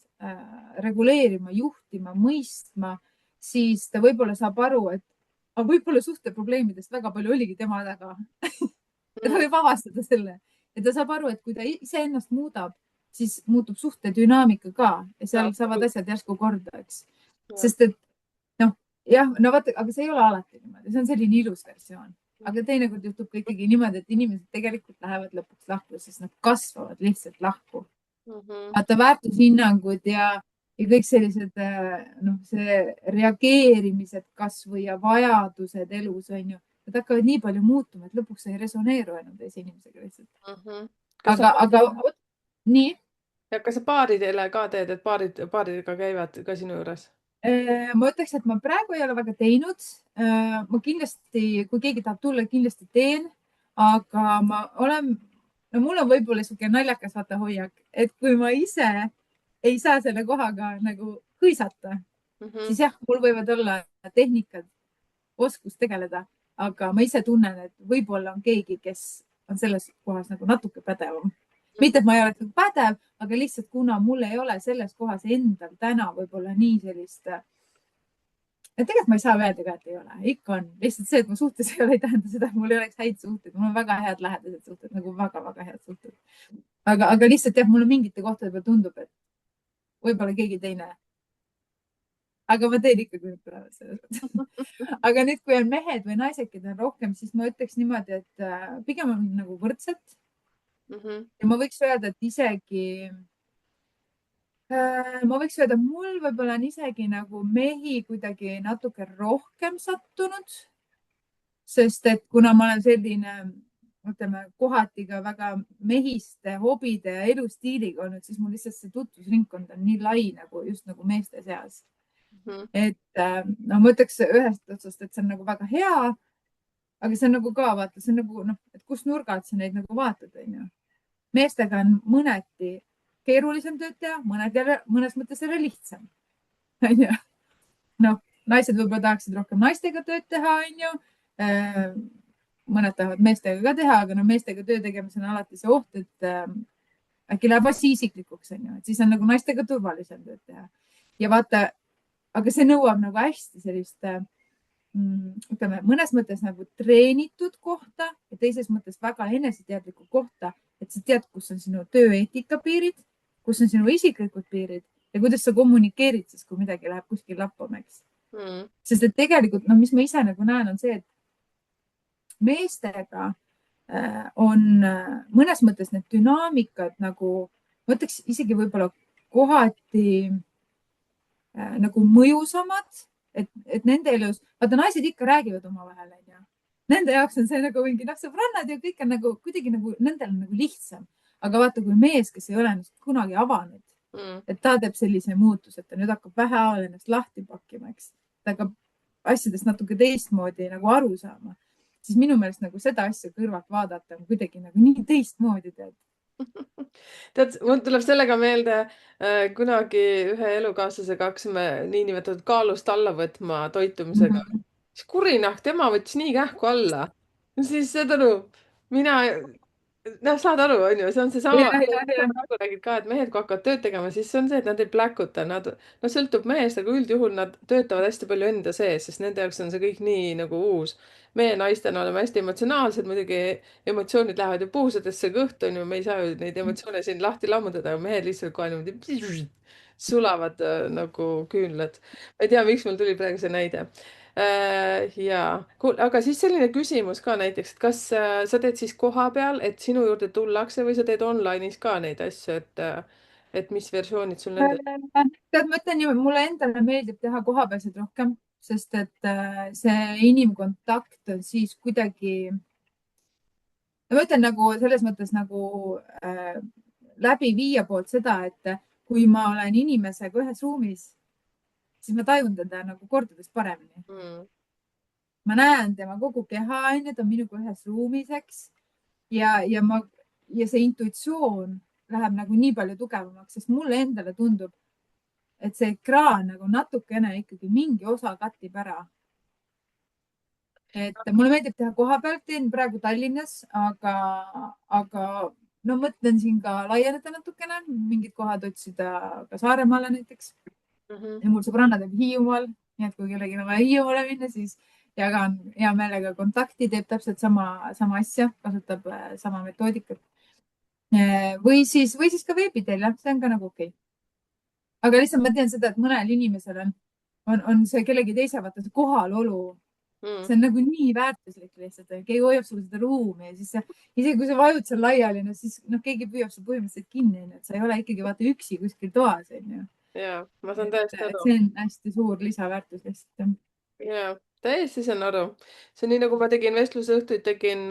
reguleerima, juhtima, mõistma, siis ta võib-olla saab aru, et võib-olla suhteprobleemidest väga palju oligi tema taga. Ta võib avastada selle ja ta saab aru, et kui ta iseennast muudab, siis muutub suhte dünaamika ka ja seal saavad asjad järsku korda, eks. Sest et vaata, aga see ei ole alati niimoodi, see on selline ilus versioon. Aga teinekord juhtub ka ikkagi niimoodi, et inimesed tegelikult lähevad lõpuks lahku, sest nad kasvavad lihtsalt lahku. Vaata väärtushinnangud ja kõik sellised see reageerimised kasvu ja vajadused elus on ju, nad hakkavad nii palju muutuma, et lõpuks sa ei resoneeru enam teise inimesega lihtsalt. Kas sa, aga nii. ja kas sa baaridele ka teed, et baaridega käivad ka sinu juures? Ma ütleks, et ma praegu ei ole väga teinud. Ma kindlasti, kui keegi tahab tulla, kindlasti teen, aga ma olen, no mul on võib-olla niisugune naljakas vaata hoiak, et kui ma ise ei saa selle kohaga nagu hõisata, siis jah, mul võivad olla tehnikad, oskus tegeleda, aga ma ise tunnen, et võib-olla on keegi, kes on selles kohas nagu natuke pädevam. Mitte, et ma ei oleks nagu pädev, aga lihtsalt kuna mul ei ole selles kohas endal täna võib-olla nii sellist, et tegelikult ma ei saa öelda ka, et ei ole, ikka on. Lihtsalt see, et ma suhtes ei ole, ei tähenda seda, et mul ei oleks häid suhted. Mul on väga head lähedased suhted, nagu väga-väga head suhted. Aga lihtsalt jah, mulle mingite kohtade peal tundub, et võib-olla keegi teine. Aga ma teen ikka, kui nad tulevad selles mõttes. Aga nüüd, kui on mehed või naised, keda on rohkem, siis ma ütleks niimoodi, et pigem on nagu võrdselt. Ja ma võiks öelda, et isegi, mul võib-olla on isegi nagu mehi kuidagi natuke rohkem sattunud, sest et kuna ma olen selline, ütleme, kohati ka väga mehiste hobide ja elustiiliga olnud, siis mul lihtsalt see tutvusringkond on nii lai nagu just nagu meeste seas. Et no ma ütleks ühest otsast, et see on nagu väga hea, aga see on nagu ka vaata, see on nagu noh, et kus nurgad sa neid nagu vaatad, on ju. Meestega on mõneti keerulisem tööd teha, mõnes mõttes jälle lihtsam. Noh, naised võib-olla tahaksid rohkem naistega tööd teha, on ju. Mõned tahavad meestega ka teha, aga no meestega töö tegemisel on alati see oht, et äkki läheb asi isiklikuks, on ju. Et siis on nagu naistega turvalisem tööd teha. Ja vaata, aga see nõuab nagu hästi sellist, ütleme, mõnes mõttes nagu treenitud kohta ja teises mõttes väga eneseteadlikku kohta, et sa tead, kus on sinu tööeetika piirid, kus on sinu isiklikud piirid ja kuidas sa kommunikeerid siis, kui midagi läheb kuskil lappama, eks. Sest et tegelikult, no mis ma ise nagu näen, on see, et meestega on mõnes mõttes need dünaamikad nagu, ma ütleks isegi võib-olla kohati nagu mõjusamad, et nende elus, vaata naised ikka räägivad omavahel, on ju. Nende jaoks on see nagu mingi sõbrannad ja kõik on nagu kuidagi nagu nendel on nagu lihtsam. Aga vaata, kui mees, kes ei ole ennast kunagi avanud, et ta teeb sellise muutuse, et ta nüüd hakkab vähehaaval ennast lahti pakkima, eks. Ta hakkab asjadest natuke teistmoodi nagu aru saama. Siis minu meelest nagu seda asja kõrvalt vaadata on kuidagi nagu nii teistmoodi tead. Tead, mul tuleb sellega meelde, kunagi ühe elukaaslasega hakkasime niinimetatud kaalust alla võtma toitumisega. Siis kurinahk, tema võttis nii kähku alla. Siis saad aru, mina, noh, saad aru, on ju, see on seesama, nagu räägid ka, et mehed, kui hakkavad tööd tegema, siis see on see, et nad ei pläkuta, nad, no sõltub mehest, aga üldjuhul nad töötavad hästi palju enda sees, sest nende jaoks on see kõik nii nagu uus. Meie naistena oleme hästi emotsionaalsed, muidugi emotsioonid lähevad ju puusadesse kõhtu, on ju, me ei saa ju neid emotsioone siin lahti lammutada, aga mehed lihtsalt kohe niimoodi sulavad nagu küünlad. Ma ei tea, miks mul tuli praegu see näide. Ja, aga siis selline küsimus ka näiteks, et kas sa teed siis koha peal, et sinu juurde tullakse või sa teed online'is ka neid asju, et mis versioonid sul nendel? Tead, ma ütlen niimoodi, mulle endale meeldib teha kohapealseid rohkem, sest et see inimkontakt on siis kuidagi, ma ütlen nagu selles mõttes nagu läbi viia poolt seda, et kui ma olen inimesega ühes ruumis, siis ma tajun teda nagu kordades paremini. Ma näen tema kogu keha, ta on minuga ühes ruumis, eks. Ja see intuitsioon läheb nagu nii palju tugevamaks, sest mulle endale tundub, et see ekraan nagu natukene ikkagi mingi osa kattib ära. Et mulle meeldib teha koha pealt, teen praegu Tallinnas, aga no mõtlen siin ka laieneda natukene, mingid kohad otsida ka Saaremaale näiteks. Ja mul sõbranna teeb Hiiumaal, nii et kui kellegi on vaja Hiiumaale minna, siis jagan hea meelega kontakti, teeb täpselt sama asja, kasutab sama metoodikat. Või siis ka veebiteel, jah, see on ka nagu okei. Aga lihtsalt ma tean seda, et mõnel inimesel on see kellegi teise vaata see kohalolu. See on nagu nii väärtuslik lihtsalt, keegi hoiab sulle seda ruumi ja siis isegi kui sa vajud seal laiali, siis keegi püüab su põhimõtteliselt kinni, et sa ei ole ikkagi vaata üksi kuskil toas, on ju. Ja, ma saan täiesti aru. See on hästi suur lisaväärtus lihtsalt. Ja, täiesti saan aru. See on nii, nagu ma tegin vestlusõhtuid, tegin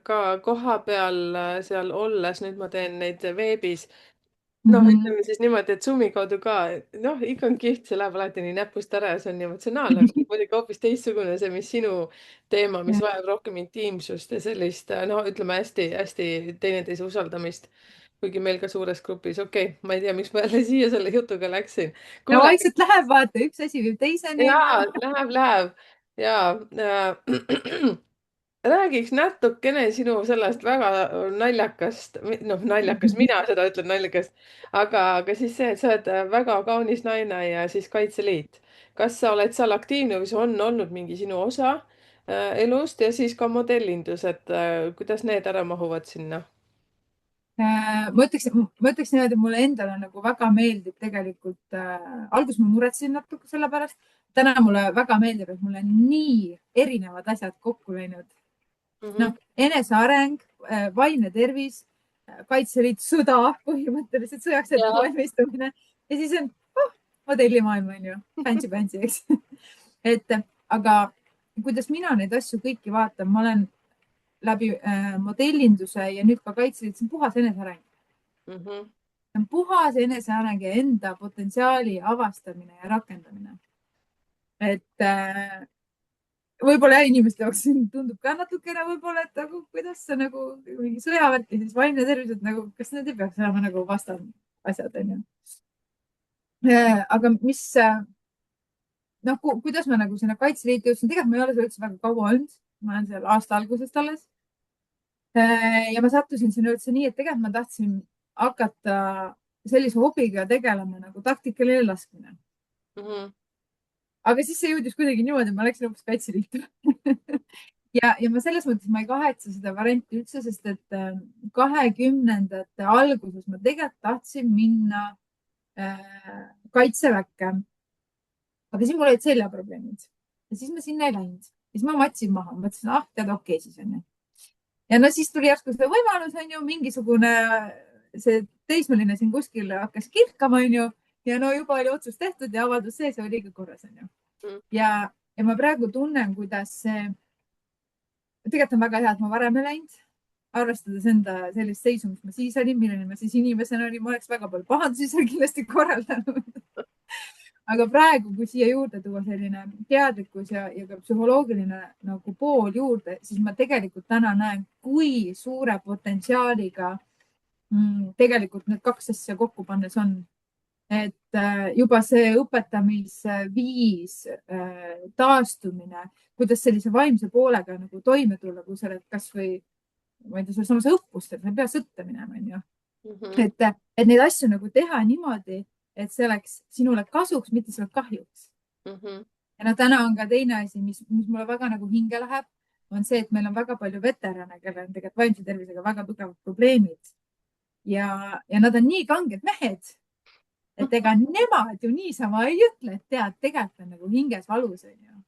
ka koha peal seal olles, nüüd ma teen neid veebis. noh, ütleme siis niimoodi, et Zoomi kaudu ka, noh, ikka on kihvt, see läheb alati nii näpust ära ja see on nii emotsionaalne. muidugi hoopis teistsugune see, mis sinu teema, mis vajab rohkem intiimsust ja sellist, no ütleme hästi-hästi teineteise usaldamist. kuigi meil ka suures grupis, okei okay,, ma ei tea, miks ma jälle siia selle jutuga läksin. no kuule, vaikselt läheb, vaata, üks asi viib teiseni, onju. jaa, läheb ja räägiks natukene sinu sellest väga naljakast, noh, naljakas, mina seda ütlen naljakas, aga siis see, et sa oled väga kaunis naine ja siis Kaitseliit. kas sa oled seal aktiivne või see on olnud mingi sinu osa elust ja siis ka modellindus, et kuidas need ära mahuvad sinna? Ma ütleks niimoodi, et mulle endale nagu väga meeldib tegelikult alguses ma muretsesin natuke selle pärast. täna mulle väga meeldib, et mul on nii erinevad asjad kokku läinud. noh, eneseareng, vaimne tervis, Kaitseliit, sõda, põhimõtteliselt sõjaks ette ja. valmistumine ja siis on modellimaailm on ju, fancy, eks et aga kuidas mina neid asju kõiki vaatan, ma olen läbi modellinduse ja nüüd ka Kaitseliit, see on puhas eneseareng. Mhm. See on puhas eneseareng ja enda potentsiaali avastamine ja rakendamine. et võib-olla inimeste jaoks tundub ka natukene võib-olla, et nagu kuidas see nagu mingi sõjavärk ja siis vaimne tervis, et nagu, kas need ei peaks olema nagu vastand asjad, onju. aga mis, noh, kuidas ma nagu sinna Kaitseliitu jõudsin, tegelikult ma ei ole seal üldse väga kaua olnud, ma olen seal aasta algusest alles. ja ma sattusin sinna üldse nii, et tegelikult ma tahtsin hakata sellise hobiga tegelema nagu taktikaline laskmine. aga siis see jõudis kuidagi niimoodi, et ma läksin hoopis Kaitseliitu ja ma selles mõttes ma ei kahetse seda varianti üldse, sest et 2020ndate alguses ma tegelikult tahtsin minna Kaitseväkke. aga siis mul olid seljaprobleemid ja siis ma sinna ei läinud. siis ma matsin maha, mõtlesin, ah, tead, okei siis onju. ja no siis tuli järsku see võimalus, onju, mingisugune see teismeline siin kuskil hakkas kilkama, onju. ja no juba oli otsus tehtud ja avaldus sees ja oli kõik korras, onju. ja ma praegu tunnen, kuidas see, tegelikult on väga hea, et ma varem ei läinud, arvestades enda sellist seisu, mis ma siis olin, milline ma siis inimesena olin, ma oleks väga palju pahandusi seal kindlasti korraldanud aga praegu, kui siia juurde tuua selline teadlikkus ja ka psühholoogiline nagu pool juurde, siis ma tegelikult täna näen, kui suure potentsiaaliga tegelikult need kaks asja kokku pannes on. et juba see õpetamisviis, taastumine, kuidas sellise vaimse poolega nagu toime tulla, kui sa oled kasvõi, ma ei tea, selles õppustel, sa ei pea sõtta minema, onju. et neid asju nagu teha niimoodi, et see oleks sinule kasuks, mitte sulle kahjuks. ja no täna on ka teine asi, mis mulle väga nagu hinge läheb, on see, et meil on väga palju veterane, kellel on tegelikult vaimse tervisega väga tugevad probleemid. ja nad on nii kanged mehed, et ega nemad ju niisama ei ütle, et tead, tegelikult on nagu hinges valus, onju.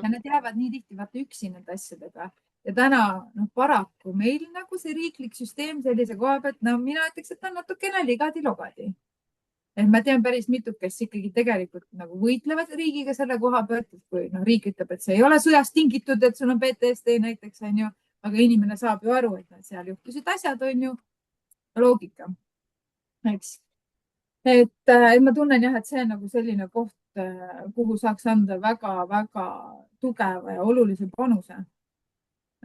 ja nad jäävad nii tihti vaata üksi nende asjadega. ja täna, noh, paraku meil nagu see riiklik süsteem sellise koha pealt, no mina ütleks, et on natukene ligadi-logadi. et ma tean päris mitu, kes ikkagi tegelikult nagu võitlevad riigiga selle koha pealt, et kui noh, riik ütleb, et see ei ole sõjast tingitud, et sul on PTSD näiteks, onju, aga inimene saab ju aru, et seal juhtusid asjad, onju, loogika, eks. et ma tunnen jah, et see on nagu selline koht, kuhu saaks anda väga-väga tugeva ja olulise panuse.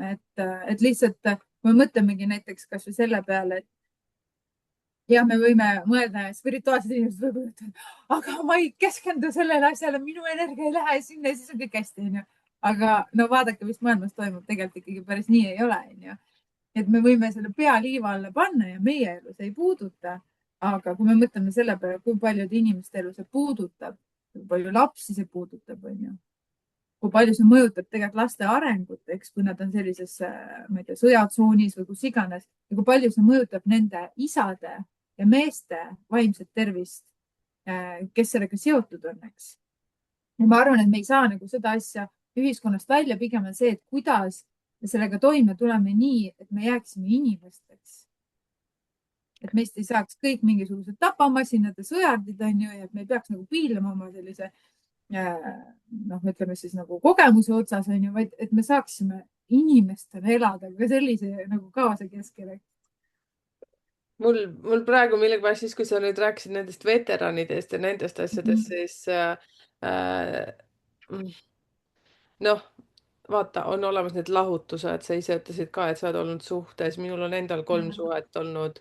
et lihtsalt, kui me mõtlemegi näiteks kasvõi selle peale, et jah, me võime mõelda, spirituaalsed inimesed võib-olla ütlevad, aga ma ei keskendu sellele asjale, minu energia ei lähe sinna ja siis on kõik hästi, onju. aga no vaadake, mis maailmas toimub, tegelikult ikkagi päris nii ei ole, onju. et me võime selle pea liiva alla panna ja meie elu see ei puuduta. aga kui me mõtleme selle peale, kui paljude inimeste elu see puudutab, kui palju lapsi see puudutab, onju. kui palju see mõjutab tegelikult laste arengut, eks, kui nad on sellises, ma ei tea, sõjatsoonis või kus iganes ja kui palju see mõjutab nende isade ja meeste vaimset tervist, kes sellega seotud on, eks. ja ma arvan, et me ei saa nagu seda asja ühiskonnast välja, pigem on see, et kuidas me sellega toime tuleme nii, et me jääksime inimesteks. et meist ei saaks kõik mingisugused tapamasinad ja sõjardid, onju, ja et me ei peaks nagu piilama oma sellise noh, ütleme siis nagu kogemuse otsas on ju, vaid et me saaksime inimestena elada ka sellise nagu kaasaskeskele. mul praegu millegipärast siis, kui sa nüüd rääkisid nendest veteranidest ja nendest asjadest, siis mm, noh, vaata, on olemas need lahutused, sa ise ütlesid ka, et sa oled olnud suhtes, minul on endal 3 suhet olnud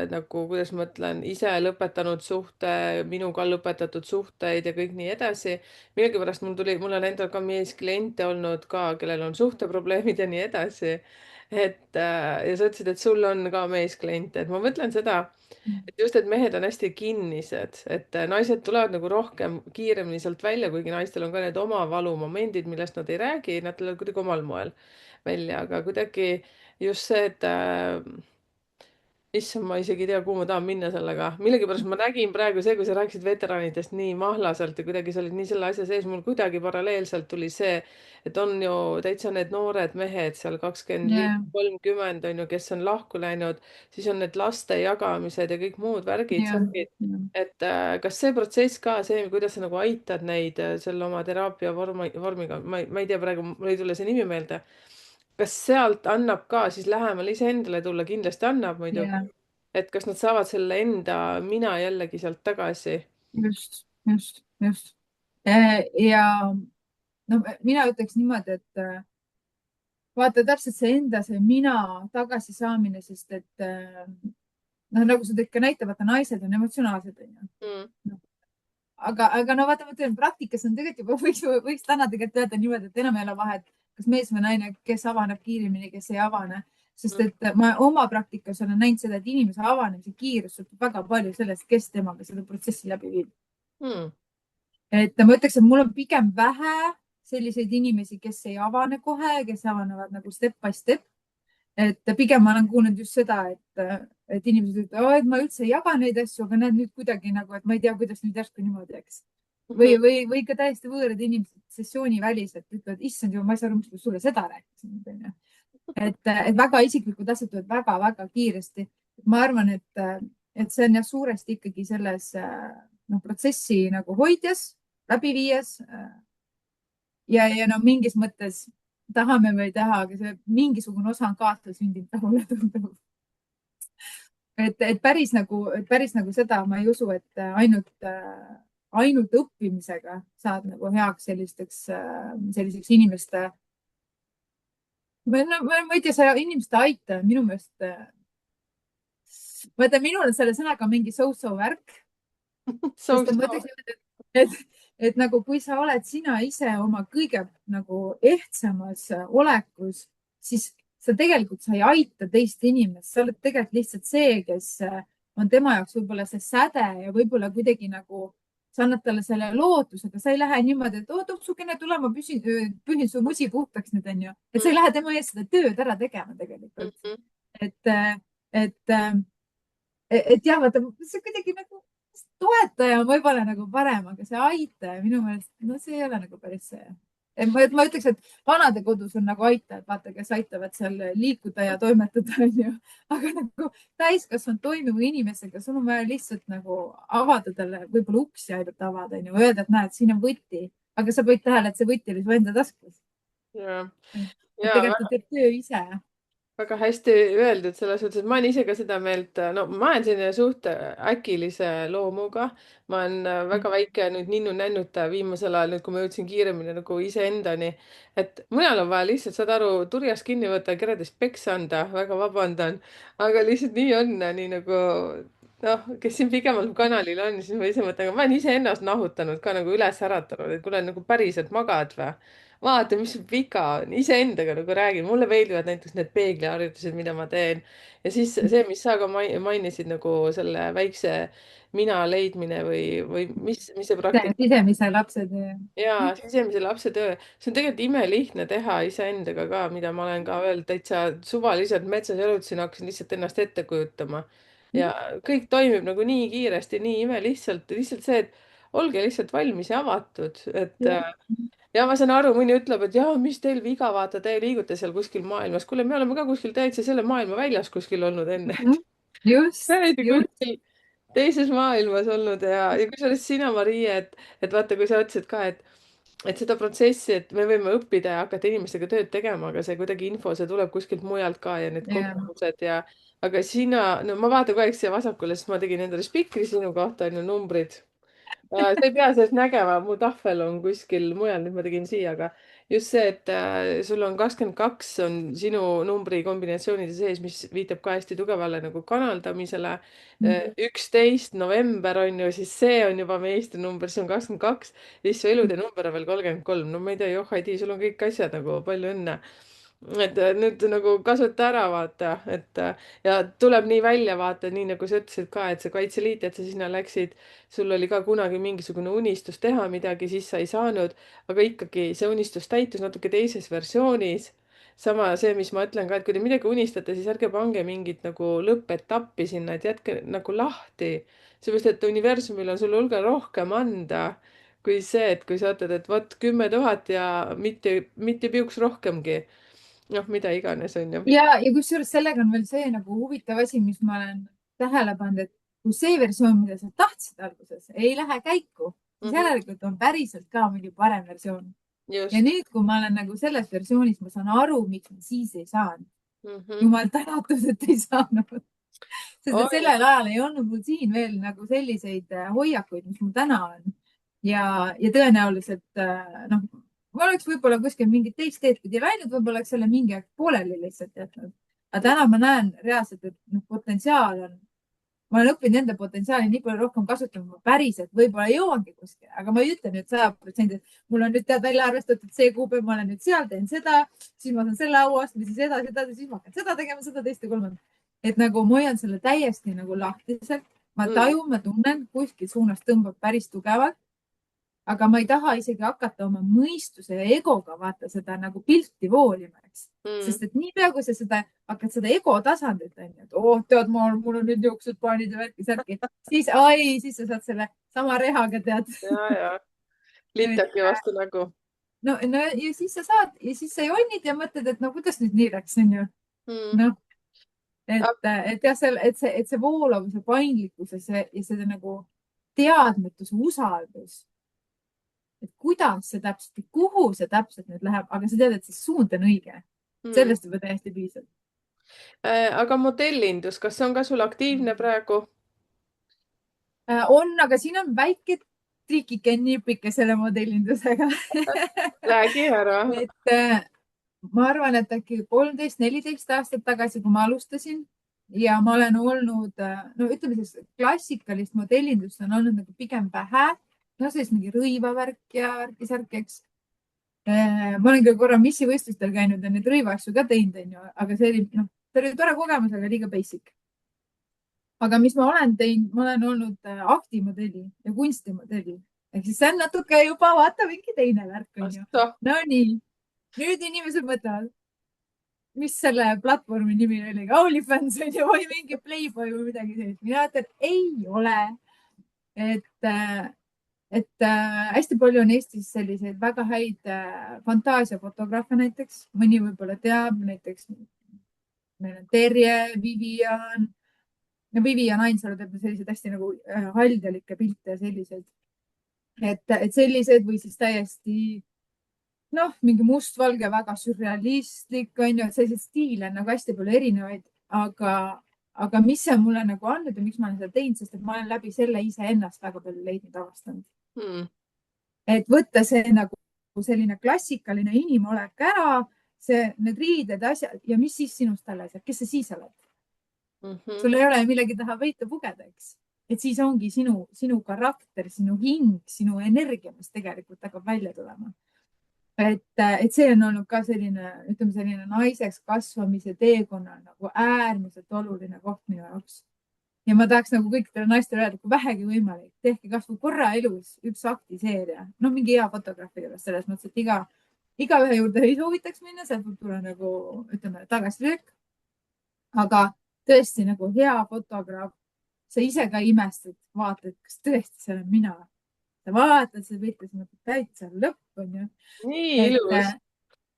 nagu, kuidas ma ütlen, ise lõpetanud suhte, minuga lõpetatud suhteid ja kõik nii edasi. millegipärast mul on endal ka meeskliente olnud ka, kellel on suhteprobleemid ja nii edasi. Ja sa ütlesid, et sul on ka meeskliente, et ma mõtlen seda, et just, et mehed on hästi kinnised, et naised tulevad nagu rohkem, kiiremini sealt välja, kuigi naistel on ka need oma valumomendid, millest nad ei räägi, nad tulevad kuidagi omal moel välja, aga kuidagi just see, et issand, ma isegi ei tea, kuhu ma tahan minna sellega. millegipärast ma nägin praegu see, kui sa rääkisid veteranidest nii mahlaselt ja kuidagi sa olid nii selle asja sees, mul kuidagi paralleelselt tuli see, et on ju täitsa need noored mehed seal 25, ja, 30 on ju, kes on lahku läinud, siis on need laste jagamised ja kõik muud värgid, ja, särgid. Et kas see protsess ka, see, kuidas sa nagu aitad neid selle oma teraapia vormiga, ma ei tea praegu, mul ei tule see nimi meelde, kas sealt annab ka siis lähemale iseendale tulla, kindlasti annab muidugi, ja, et kas nad saavad selle enda mina jällegi sealt tagasi? just. Ja no mina ütleks niimoodi, et vaata täpselt see enda, see mina tagasisaamine, sest et noh, nagu sa tõid ka näite, vaata naised on emotsionaalsed, onju. Mm. Aga no vaata, ma ütlen, praktikas on tegelikult juba võiks täna tegelikult öelda niimoodi, et enam ei ole vahet, kas mees või naine, kes avaneb kiiremini, kes ei avane. Sest Mm. et ma oma praktikas olen näinud seda, et inimese avanemise kiirus sõltub väga palju sellest, kes temaga seda protsessi läbi viib. Mm. Et ma ütleks, et mul on pigem vähe selliseid inimesi, kes ei avane kohe, kes avanevad nagu step by step. Et pigem ma olen kuulnud just seda, et inimesed ütlevad, et ma üldse ei jaga neid asju, aga näed nüüd kuidagi nagu, et ma ei tea, kuidas nüüd järsku niimoodi, eks. Mhm. Või ka täiesti võõrad inimesed sessiooniväliselt ütlevad, issand jumal, ma ei saa aru, miks ma sulle seda rääkisin. Et väga isiklikud asjad tulevad väga-väga kiiresti. ma arvan, et see on jah suuresti ikkagi selles noh, protsessi nagu hoidjas, läbiviies ja no mingis mõttes tahame või ei taha, aga see mingisugune osa on kaasasündinud, mulle tundub. et päris nagu seda ma ei usu, et ainult õppimisega saad nagu heaks selliseks inimeste. ma ei tea, see inimeste aita minu meelest. vaata, minul on selle sõnaga mingi so-so värk, sest ma So-so. ütleks niimoodi, et nagu kui sa oled sina ise oma kõige nagu ehtsamas olekus, siis sa tegelikult, sa ei aita teist inimest, sa oled tegelikult lihtsalt see, kes on tema jaoks võib-olla see säde ja võib-olla kuidagi nagu sa annad talle selle lootuse, aga sa ei lähe niimoodi, et oo, tupsukene, tule, ma pühin su musi puhtaks nüüd, onju. et sa ei lähe tema eest seda tööd ära tegema tegelikult. Mhm. et, et, et jah, vaata, see kuidagi nagu toetaja on võib-olla nagu parem, aga see aitaja minu meelest, no see ei ole nagu päris see. ma ütleks, et vanadekodus on nagu aitajad, vaata, kes aitavad seal liikuda ja toimetada, onju. aga nagu täiskasvanud toimiva inimesega, sul on vaja lihtsalt nagu avada talle võib-olla uksi ainult avada, onju, öelda, et näed, siin on võti, aga sa panid tähele, et see võti oli su enda taskus. ja, et ja tegelikult ta teeb töö ise. väga hästi öeldud selles suhtes, et ma olen ise ka seda meelt, no ma olen selline suht äkilise loomuga. ma olen väga väike nüüd ninnu-nännutaja viimasel ajal, nüüd kui ma jõudsin kiiremini nagu iseendani. et mujal on vaja lihtsalt, saad aru, turjast kinni võtta ja keredest peksa anda, väga vabandan. aga lihtsalt nii on, nii nagu noh, kes siin pikemal kanalil on, siis ma ise mõtlen, aga ma olen iseennast nahutanud ka nagu üles äratanud, et kuule nagu päriselt magad või? vaata, mis sul viga on, iseendaga nagu räägin, mulle meeldivad näiteks need peegliharjutused, mida ma teen. ja siis see, mis sa ka mainisid nagu selle väikse mina leidmine või mis see praktika. sisemise lapse töö. Ja sisemise lapse töö, see on tegelikult imelihtne teha iseendaga ka, mida ma olen ka öelnud, täitsa suvaliselt metsas jalutasin, hakkasin lihtsalt ennast ette kujutama. ja kõik toimib nagu nii kiiresti, nii imelihtsalt, lihtsalt see, et olge lihtsalt valmis ja avatud, et ja ma saan aru, mõni ütleb, et jaa, mis teil viga, vaata, te liigute seal kuskil maailmas. kuule, me oleme ka kuskil täitsa selle maailma väljas kuskil olnud enne. just, käidi just. kuskil teises maailmas olnud ja kusjuures sina, Marie, et vaata, kui sa ütlesid ka, et seda protsessi, et me võime õppida ja hakata inimestega tööd tegema, aga see kuidagi info, see tuleb kuskilt mujalt ka ja need Yeah. kogemused ja aga sina, no ma vaatan kogu aeg siia vasakule, sest ma tegin endale spikri sinu kohta on ju numbrid. Sa ei pea sellest nägema, mu tahvel on kuskil mujal, nüüd ma tegin siia, aga just see, et sul on 22 on sinu numbri kombinatsioonide sees, mis viitab ka hästi tugevale nagu kanaldamisele. 11 november on ju, siis see on juba meistrinumber, see on 22 ja siis su elude number on veel 33. No ma ei tea, joh, Heidi, sul on kõik asjad nagu palju õnne. Et nüüd nagu kasuta ära, vaata, et ja tuleb nii välja, vaata, nii nagu sa ütlesid ka, et see Kaitseliit, et sa sinna läksid, sul oli ka kunagi mingisugune unistus teha midagi, siis sa ei saanud, aga ikkagi see unistus täitus natuke teises versioonis. sama see, mis ma ütlen ka, et kui te midagi unistate, siis ärge pange mingit nagu lõppetappi sinna, et jätke nagu lahti, seepärast et universumil on sulle hulga rohkem anda kui see, et kui sa ütled, et vot 10 000 ja mitte piuks rohkemgi noh, mida iganes, on ju. ja kusjuures sellega on veel see nagu huvitav asi, mis ma olen tähele pannud, et kui see versioon, mida sa tahtsid alguses, ei lähe käiku, siis järelikult on päriselt ka mingi parem versioon. ja Just. nüüd, kui ma olen nagu selles versioonis, ma saan aru, miks ma siis ei saanud. Jumal tänatud, et ei saanud. sest et sellel ajal ei olnud mul siin veel nagu selliseid hoiakuid, mis mul täna on. ja tõenäoliselt noh, ma oleks võib-olla kuskil mingit teist teed pidi läinud, võib-olla oleks selle mingi aeg pooleli lihtsalt jätnud. aga täna ma näen reaalselt, et noh, potentsiaal on, ma olen õppinud enda potentsiaali nii palju rohkem kasutama, ma päriselt võib-olla jõuangi kuskile, aga ma ei ütle nüüd 100%, et mul on nüüd tead välja arvestatud see kuupäev, ma olen nüüd seal, teen seda, siis ma saan selle auastme, siis edasi, siis ma hakkan seda tegema, seda, teist ja kolmandat. Et nagu ma hoian selle täiesti nagu lahtiselt, ma tajun, ma tunnen, kuskil suunas tõmbab päris tugevalt. aga ma ei taha isegi hakata oma mõistuse ja egoga vaata seda nagu pilti voolima, eks. Sest et niipea, kui sa seda hakkad seda ego tasandit, et oh, tead, mul on nüüd niisugused plaanid ja värki-särki, siis sa saad selle sama rehaga, tead. ja, litaki vastu nägu. no ja siis sa saad ja siis sa jonnid ja mõtled, et no kuidas nüüd nii läks, onju. noh, et jah, et see voolavus ja paindlikkus ja see nagu teadmatus, usaldus, et kuidas see täpselt, kuhu see täpselt nüüd läheb, aga sa tead, et see suund on õige. Sellest juba täiesti piisab. aga modellindus, kas see on ka sul aktiivne praegu? on, aga siin on väike trikike, nipike selle modellindusega. Räägi ära. et ma arvan, et äkki 13-14 aastat tagasi, kui ma alustasin ja ma olen olnud, no ütleme siis klassikalist modellindust on olnud nagu pigem vähe. No sellist mingi rõivavärk ja värkisärk, eks. Ma olen küll korra missivõistlustel käinud ja neid rõivaasju ka teinud, onju, aga see oli tore kogemus, aga liiga basic. aga mis ma olen teinud, ma olen olnud aktimodeli ja kunstimodelli. Ehk siis see on natuke juba vaata mingi teine värk, onju. No nii, nüüd inimesed mõtlevad, mis selle platvormi nimi oli, OnlyFans või mingi Playboy või midagi sellist. Mina ütlen, ei ole. Et hästi palju on Eestis selliseid väga häid fantaasiafotograafe näiteks, mõni võib-olla teab, näiteks meil on Terje, Vivian. No Vivian Ainsalu teeb selliseid hästi nagu haldjalikke pilte ja selliseid. Et sellised või siis täiesti mingi mustvalge, väga sürrealistlik, on ju, et selliseid stiile on nagu hästi palju erinevaid, aga mis see mulle nagu andnud ja miks ma olen seda teinud, sest et ma olen läbi selle iseennast väga palju leidnud, avastanud. Et võtta see nagu selline klassikaline inimolek ära, need riided, asjad ja mis siis sinust alles jääb, kes sa siis oled? Sul ei ole millegi taha peita pugeda, eks. Et siis ongi sinu karakter, sinu hing, sinu energia, mis tegelikult hakkab välja tulema. Et see on olnud ka selline, ütleme selline naiseks kasvamise teekonnal nagu äärmiselt oluline koht minu jaoks. Ja ma tahaks nagu kõikidele naistele öelda, kui vähegi võimalik, tehke kasvu korra elus üks aktiseeria. Mingi hea fotograafi juures selles mõttes, et igaühe juurde ei soovitaks minna, sealt võib tulla nagu, ütleme, tagasilöök. Aga tõesti nagu hea fotograaf, sa ise ka imestad, vaatad, kas tõesti see olen mina. Sa vaatad seda pilti, sa mõtled täitsa lõpp, on ju. Nii ilus.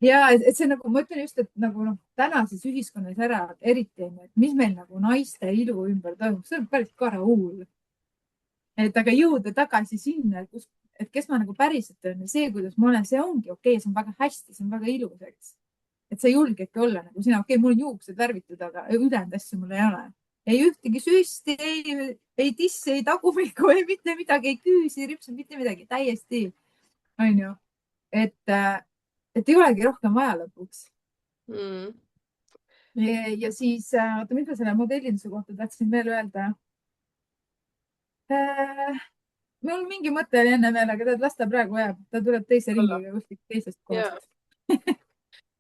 Ja et see nagu, ma ütlen just, et nagu tänases ühiskonnas ära, eriti, et mis meil nagu naiste ilu ümber toimub, see on päris karahuul. et aga jõuda tagasi sinna, et kes ma nagu päriselt olen ja see, kuidas ma olen, see ongi okei, see on väga hästi, see on väga ilus, eks. Et sa julgedki olla nagu sina, okei, mul on juuksed värvitud, aga ülejäänud asju mul ei ole. Ei ühtegi süsti, ei tissi, ei tagumikku, ei mitte midagi, ei küüsi, ei ripsu, mitte midagi, täiesti, onju. Et ei olegi rohkem vaja lõpuks. mm. Ja siis, oota, mis ma selle modellinduse kohta tahtsin veel öelda? Mul mingi mõte oli enne veel, aga tead, las ta praegu jääb, ta tuleb teise olla. ringiga kuskilt teisest ja kohast.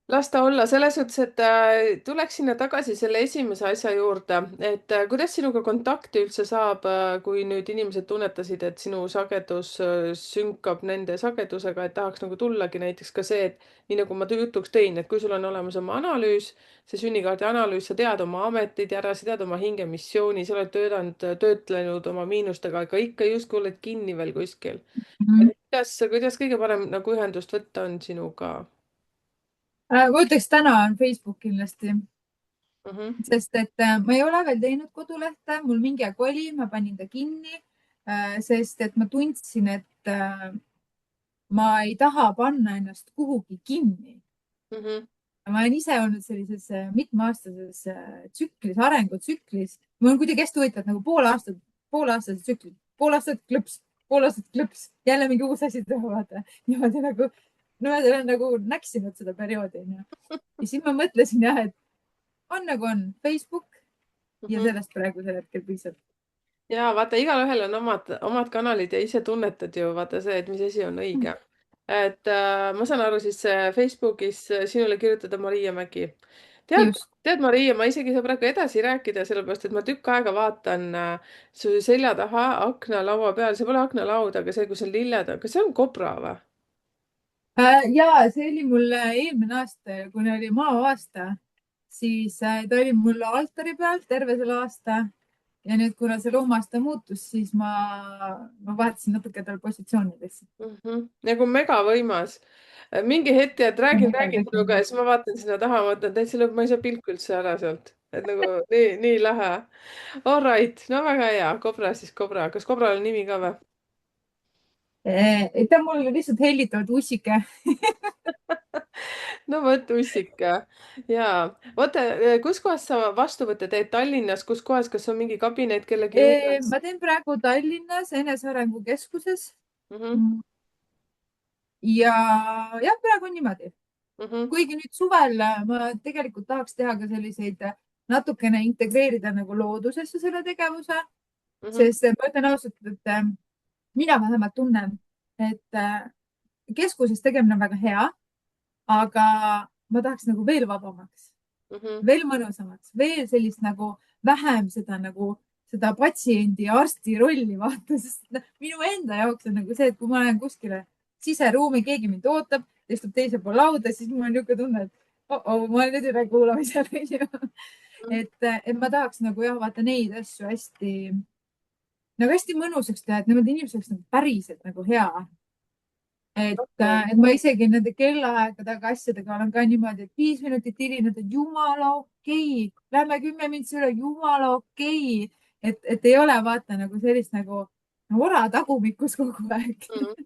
las ta olla, selles suhtes, et tuleks sinna tagasi selle esimese asja juurde, et kuidas sinuga kontakti üldse saab, kui nüüd inimesed tunnetasid, et sinu sagedus sünkab nende sagedusega, et tahaks nagu tullagi, näiteks ka see, et nii nagu ma jutuks tõin, et kui sul on olemas oma analüüs, see sünnikaardi analüüs, sa tead oma ametid ära, sa tead oma hingemissiooni, sa oled töötlenud oma miinustega, aga ikka justkui oled kinni veel kuskil. Mhm. kuidas kõige parem nagu ühendust võtta on sinuga? Ma ütleks, täna on Facebook kindlasti, Mhm, sest et ma ei ole veel teinud kodulehte, mul mingi aeg oli, ma panin ta kinni, sest et ma tundsin, et ma ei taha panna ennast kuhugi kinni. mhm. Ma olen ise olnud sellises mitmeaastases tsüklis, arengutsüklis. mul on kuidagi hästi huvitav, nagu poolaastased tsüklid, pool aastat klõps, jälle mingi uus asi tuleb, vaata. niimoodi nagu, no ma olen nagu näksinud seda perioodi, onju. Ja siis ma mõtlesin jah, et on nagu on Facebook ja Mhm. sellest praegusel hetkel piisab. ja vaata, igalühel on omad kanalid ja ise tunnetad ju vaata see, et mis asi on õige. Et ma saan aru siis Facebookis sinule kirjutada Maria Mägi. tead, just. tead, Maria, ma isegi ei saa praegu edasi rääkida, sellepärast et ma tükk aega vaatan su selja taha aknalaua peal, see pole aknalaud, aga see, kus on lilled, aga see on kobra või? Ja see oli mul eelmine aasta, kui oli maaaasta, siis ta oli mul altari peal terve selle aasta. Ja nüüd, kuna see loomaasta muutus, siis ma vahetasin natuke tal positsiooni lihtsalt. Nagu megavõimas. mingi hetk tead, räägin sinuga ja siis ma vaatan sinna taha, mõtlen täitsa lõpp, ma ei saa pilku üldse ära sealt. Et nagu nii lahe. All right, no väga hea, kobra siis kobra. Kas kobral on nimi ka või? Ta on mul lihtsalt hellitavalt ussike. no vot, ussika. jaa. oota, kus kohas sa vastuvõtte teed? Tallinnas, kus kohas, kas on mingi kabinet kellegi juures? Ma teen praegu Tallinnas Enesearengu Keskuses. Mhm, Ja jah, praegu on niimoodi. mhm, Kuigi nüüd suvel ma tegelikult tahaks teha ka selliseid natukene integreerida nagu loodusesse selle tegevuse, mhm, sest ma ütlen ausalt, et mina vähemalt tunnen, et keskuses tegemine on väga hea, aga ma tahaks nagu veel vabamaks, mhm. veel mõnusamaks, veel sellist nagu vähem seda patsiendi ja arsti rolli vaata, sest minu enda jaoks on nagu see, et kui ma lähen kuskile siseruumi, keegi mind ootab, ta istub teisel pool lauda, siis mul on niisugune tunne, et ma olen nüüd ülekuulamisel. et ma tahaks nagu jah, vaata neid asju hästi mõnusaks teha, et niimoodi inimesel oleks nagu päriselt nagu hea. okei. Et ma isegi nende kellaaegadega asjadega olen ka niimoodi, et 5 minutit hilinenud, et jumala okei, lähme 10 minutit üle, jumala okei. Et ei ole vaata nagu sellist nagu ora tagumikus kogu aeg. Mhm.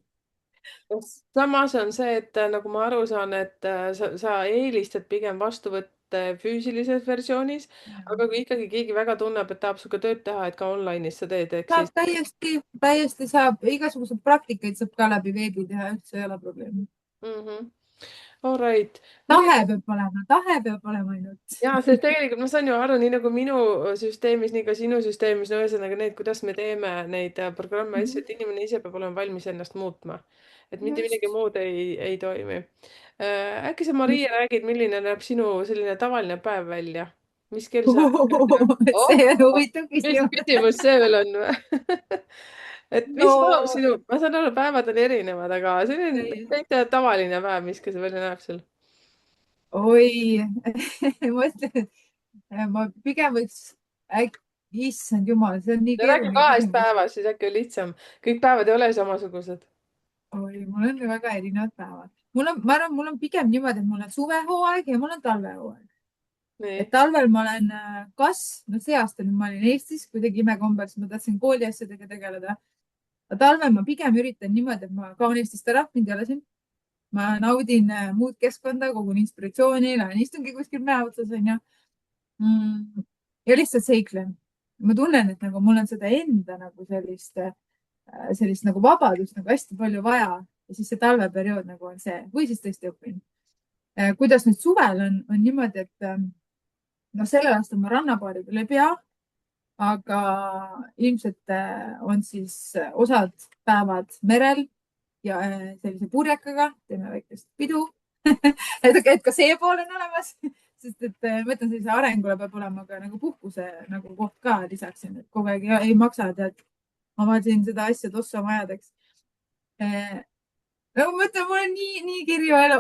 samas on see, et nagu ma aru saan, et sa eelistad pigem vastuvõtte füüsilises versioonis, aga kui ikkagi keegi väga tunneb, et tahab sinuga tööd teha, et ka online'is sa teed, ehk saab siis täiesti saab, igasuguseid praktikaid saab ka läbi veebi teha, üldse ei ole probleemi. all right. Tahe peab olema ainult. ja, sest tegelikult ma saan ju aru, nii nagu minu süsteemis, nii ka sinu süsteemis, no ühesõnaga need, kuidas me teeme neid programme, asju, et inimene ise peab olema valmis ennast muutma. Et mitte midagi Just, muud ei toimi. äkki sa, just. Maria, räägid, milline näeb sinu selline tavaline päev välja? mis kell sa See on oh, huvitav mis küsimus. küsimus see veel on või? et mis No sinu, ma saan aru, päevad on erinevad, aga selline täitsa tavaline päev, mis ka see välja näeb sul? oi, ma ütlen, et ma pigem issand jumal, see on nii no räägi keeruline 2 küsimus. päevast, siis äkki on lihtsam. kõik päevad ei ole samasugused. oi, mul on väga erinevad päevad. Ma arvan, mul on pigem niimoodi, et mul on suvehooaeg ja mul on talvehooaeg. Et nii. talvel ma olen no see aasta nüüd ma olin Eestis kuidagi imekombel, siis ma tahtsin kooli asjadega tegeleda. talvel ma pigem üritan niimoodi, et ma kaon Eestist ära, mind ei ole siin. Ma naudin muud keskkonda, kogun inspiratsiooni, lähen istungi kuskil mäe otsas, onju. Ja lihtsalt seiklen. Ma tunnen, et nagu mul on seda enda nagu sellist nagu vabadust nagu hästi palju vaja ja siis see talveperiood nagu on see või siis tõesti õpin. Kuidas nüüd suvel on niimoodi, et noh, sellel aastal ma rannapaari küll ei pea, aga ilmselt on siis osad päevad merel ja sellise purjekaga teeme väikest pidu et ka see pool on olemas, sest et ma ütlen, sellise arengule peab olema ka nagu puhkuse nagu koht ka lisaks, et kogu aeg ei maksa, tead, ma vaatasin seda asja tossa oma ajadeks. No ma ütlen, mul on nii kirju elu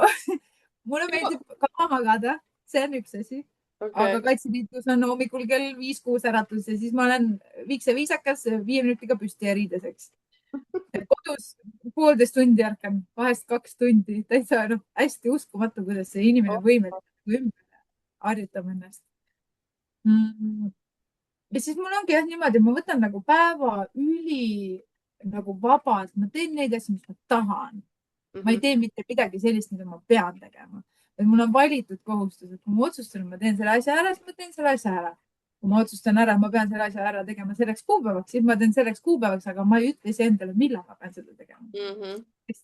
mulle meeldib ka magada, see on üks asi. Okay. Aga Kaitseliitus on hommikul kell 5-6 äratus ja siis ma olen viisakas 5 minutiga püsti ja riideseks. Kodus 1,5 tundi ärkan, vahest 2 tundi, täitsa noh, hästi uskumatu, kuidas see inimene võimeline ümber harjutab ennast. Ja siis mul ongi jah niimoodi, ma võtan nagu päeva nagu vabalt, ma teen neid asju, mis ma tahan. Ma ei tee mitte midagi sellist, mida ma pean tegema. Et mul on valitud kohustused, kui ma otsustan, ma teen selle asja ära, siis ma teen selle asja ära. Kui ma otsustan ära, ma pean selle asja ära tegema selleks kuupäevaks, siis ma teen selleks kuupäevaks, aga ma ei ütle iseendale, millal ma pean seda tegema.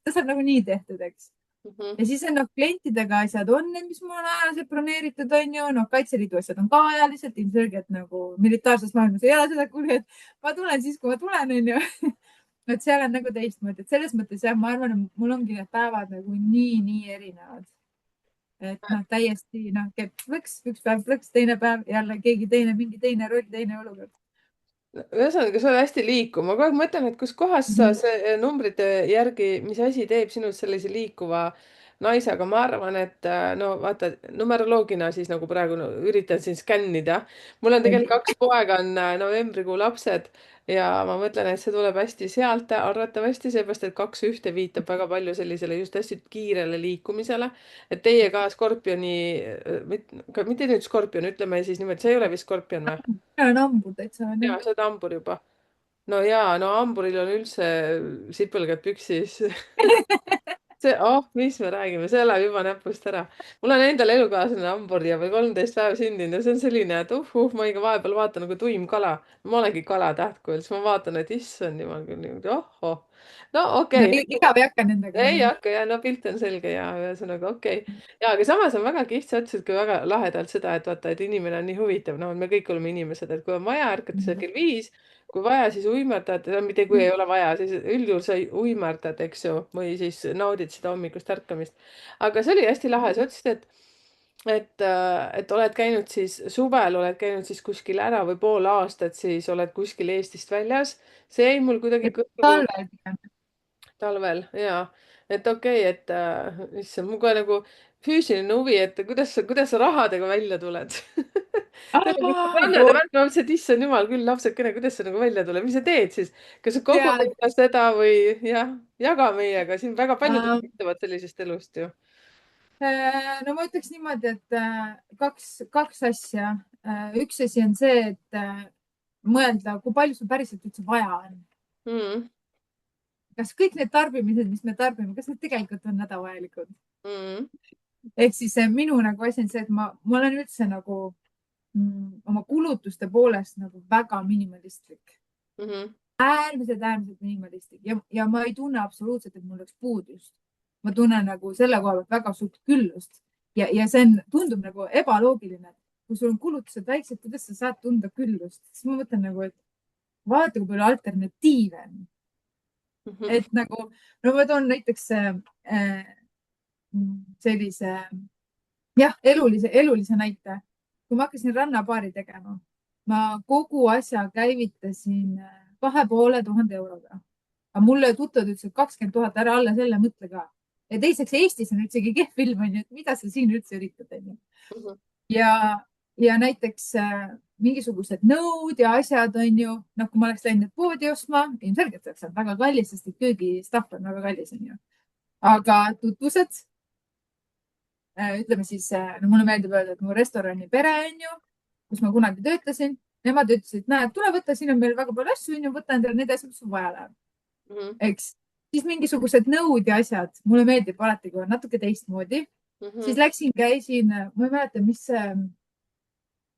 Ta saab nagu nii tehtud, eks. Ja siis on klientidega asjad on need, mis mul on ajaliselt broneeritud, on ju. Kaitseliidu asjad on ka ajaliselt, ilmselgelt nagu militaarses maailmas ei ole seda, kuulge, et ma tulen siis, kui ma tulen, on ju. Et seal on nagu teistmoodi, et selles mõttes jah, ma arvan, et mul ongi need päevad nagu nii erinevad. Et täiesti käib plõks, üks päev plõks, teine päev jälle keegi teine, mingi teine roll, teine olukord. Ühesõnaga, sa oled hästi liikuv. Ma kogu aeg mõtlen, et kus kohas sa see numbrite järgi, mis asi teeb sinust sellise liikuva naise, aga ma arvan, et no vaata, numeroloogina siis nagu praegu üritan siin skännida. Mul on tegelikult 2 poega, on novembrikuu lapsed ja ma mõtlen, et see tuleb hästi sealt arvatavasti, seepärast et 2-1 viitab väga palju sellisele just hästi kiirele liikumisele. Et teie ka skorpioni, mitte nüüd skorpion, ütleme siis niimoodi, see ei ole vist skorpion või? See on hambur täitsa. Ja see on hambur juba. No jaa, no hamburil on üldse sipelgad püksis. Mis me räägime, see läheb juba näpust ära. Mul on endal elukaaslane hambur ja veel 13 päeva sündinud ja see on selline, et ma ikka vahepeal vaatan nagu tuim kala. Ma olengi kalatähtkujuline, siis ma vaatan, et issand jumal küll niimoodi, ohhoh. No okei. Igav ei hakka nendega. Ei hakka ja no pilt on selge ja ühesõnaga okei. Ja aga samas on väga kihvt, sa ütlesid ka väga lahedalt seda, et vaata, et inimene on nii huvitav. No me kõik oleme inimesed, et kui on vaja, ärkate sa kell 5. Kui vaja, siis uimerdad, mitte kui ei ole vaja, siis üldjuhul sa uimerdad, eks ju, või siis naudid seda hommikust ärkamist. Aga see oli hästi lahe, sa ütlesid, et oled käinud siis suvel, oled käinud siis kuskil ära või pool aastat, siis oled kuskil Eestist väljas. See jäi mul kuidagi talvel. Talvel, jaa. Et okei, et issand, mul ka nagu füüsiline huvi, et kuidas sa rahadega välja tuled ma mõtlesin, et issand jumal küll, lapsekene, kuidas sa nagu välja tuleb, mis sa teed siis? kas sa kogud seda või jah, jaga meiega, siin väga paljud huvitavad sellisest elust ju. No ma ütleks niimoodi, et kaks asja. Üks asi on see, et mõelda, kui palju sul päriselt üldse vaja on. Kas kõik need tarbimised, mis me tarbime, kas need tegelikult on hädavajalikud? Ehk siis minu nagu asi on see, et ma olen üldse nagu oma kulutuste poolest nagu väga minimalistlik. Äärmiselt minimalistlik ja ma ei tunne absoluutselt, et mul oleks puudust. Ma tunnen nagu selle koha pealt väga suurt küllust ja see tundub nagu ebaloogiline. Kui sul on kulutused väiksed, kuidas sa saad tunda küllust? Siis ma mõtlen nagu, et vaata, kui palju alternatiive on. Et nagu, no ma toon näiteks sellise elulise näite. Kui ma hakkasin rannapaari tegema, ma kogu asja käivitasin 2500 euroga. Aga mulle tuttavad ütlesid 20 000, ära alla selle mõtle ka. Ja teiseks Eestis on üldsegi kehv film, et mida sa siin üldse üritad. Ja näiteks mingisugused nõud ja asjad on ju, kui ma oleks läinud poodi ostma, ilmselgelt oleks olnud väga kallis, sest köögistaff on väga kallis. Aga tutvused, ütleme siis, mulle meeldib öelda, et mu restorani pere on ju, kus ma kunagi töötasin, nemad ütlesid, näed, tule võtta, siin on meil väga palju asju, võta endale need asjad, mis sul vaja läheb. eks. Siis mingisugused nõud ja asjad. Mulle meeldib alati, kui on natuke teistmoodi. Siis läksin, käisin, ma ei mäleta, mis see,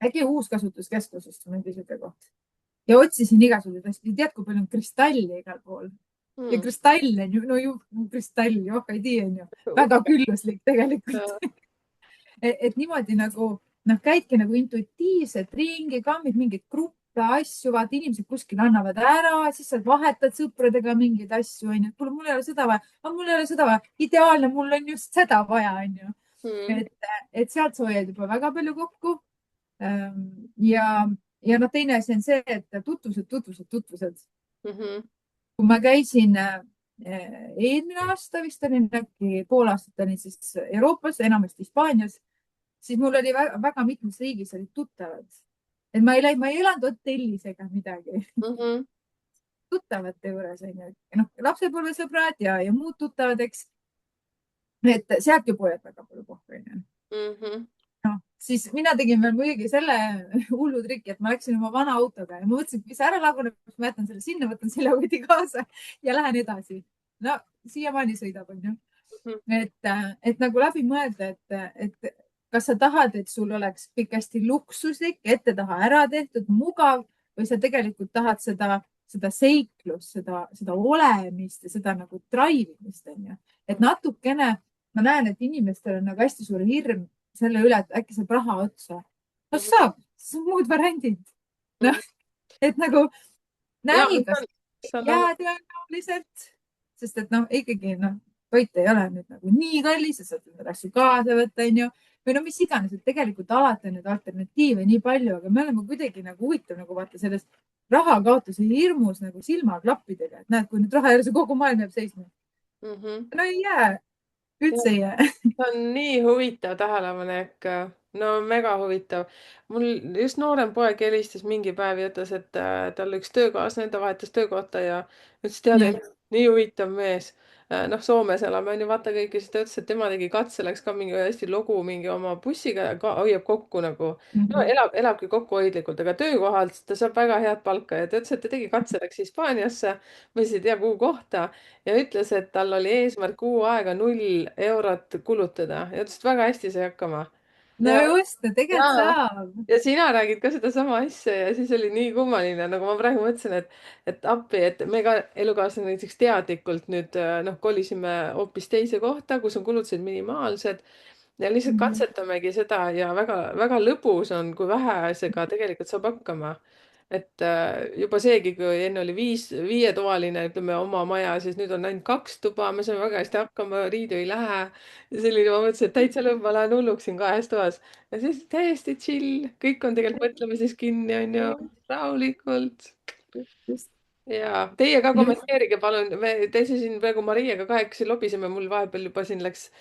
äkki uuskasutuskeskusest või mingi siuke koht. Ja otsisin igasuguseid asju. Tead, kui palju on kristalli igal pool. Ja kristall on ju, no ju kristall, joh, ei tea, on ju. Väga külluslik tegelikult. et niimoodi nagu, noh, käidki nagu intuitiivselt ringi, kammid mingeid gruppe, asju, vaata inimesed kuskil annavad ära, siis sa vahetad sõpradega mingeid asju, onju. kuule, mul ei ole seda vaja, mul ei ole seda vaja. Ideaalne, mul on just seda vaja, onju. et sealt sa hoiad juba väga palju kokku. ja noh, teine asi on see, et tutvused. Kui ma käisin eelmine aasta vist olin, äkki pool aastat olin siis Euroopas, enamasti Hispaanias, siis mul oli väga mitmes riigis olid tuttavad. Et ma ei elanud hotellis ega midagi. Tuttavate juures onju. Noh, lapsepõlvesõbrad ja muud tuttavad, eks. Et sealt ju poed väga palju pohhu onju. No, siis mina tegin veel muidugi selle hullu triki, et ma läksin oma vana autoga ja ma mõtlesin, et kui see ära laguneb, ma jätan selle sinna, võtan selle võti kaasa ja lähen edasi. No siiamaani sõidab, onju. Et nagu läbi mõelda, et kas sa tahad, et sul oleks pikasti luksuslik, ette taha ära tehtud, mugav või sa tegelikult tahad seda seiklust, seda olemist ja seda nagu draivimist, onju. Et natukene ma näen, et inimestel on nagu hästi suur hirm selle üle, et äkki saab raha otsa. No saab, siis on muud variandid. No, et nagu näi, kas jää tõenäoliselt, sest et noh, ikkagi noh, toit ei ole nüüd nagu nii kallis, sa saad endale asju kaasa võtta, onju. Või no mis iganes, et tegelikult alati on neid alternatiive nii palju, aga me oleme kuidagi nagu huvitav nagu vaata sellest rahakaotuse hirmus nagu silmaklappidega, et näed, kui nüüd raha järgi kogu maailm jääb seisma. No ei jää. Üldse ei jää. See on nii huvitav tähelepanek. No mega huvitav. Mul just noorem poeg helistas mingi päev ja ütles, et tal üks töökaaslane, ta vahetas töökohta ja ütles, tead, nii huvitav mees. Noh, Soomes elame on ju, vaata kõike, siis ta ütles, et tema tegi katse, läks ka mingi hästi lugu mingi oma bussiga ja ka hoiab kokku nagu, no elabki kokkuhoidlikult, aga töökohalt ta saab väga head palka ja ta ütles, et ta tegi katse, läks Hispaaniasse, ma siis ei tea, kuhu kohta ja ütles, et tal oli eesmärk kuu aega 0 eurot kulutada ja ütles, et väga hästi sai hakkama. No just, tegelikult saab. Ja sina räägid ka sedasama asja ja siis oli nii kummaline, nagu ma praegu mõtlesin, et appi, et me ka elukaaslane näiteks teadlikult nüüd noh, kolisime hoopis teise kohta, kus on kulutused minimaalsed ja lihtsalt katsetamegi seda ja väga-väga lõbus on, kui vähesega tegelikult saab hakkama. Et juba seegi, kui enne oli viietoaline, ütleme oma maja, siis nüüd on ainult 2 tuba, me saame väga hästi hakkama, riidu ei lähe. Ja selline, ma mõtlesin, et täitsa lõpp, ma lähen hulluks siin 2 toas. Ja siis täiesti chill, kõik on tegelikult mõtlemises kinni, on ju, rahulikult. Ja teie ka kommenteerige, palun. Me teise siin praegu Mariaga kahekesi lobiseme, mul vahepeal juba siin läks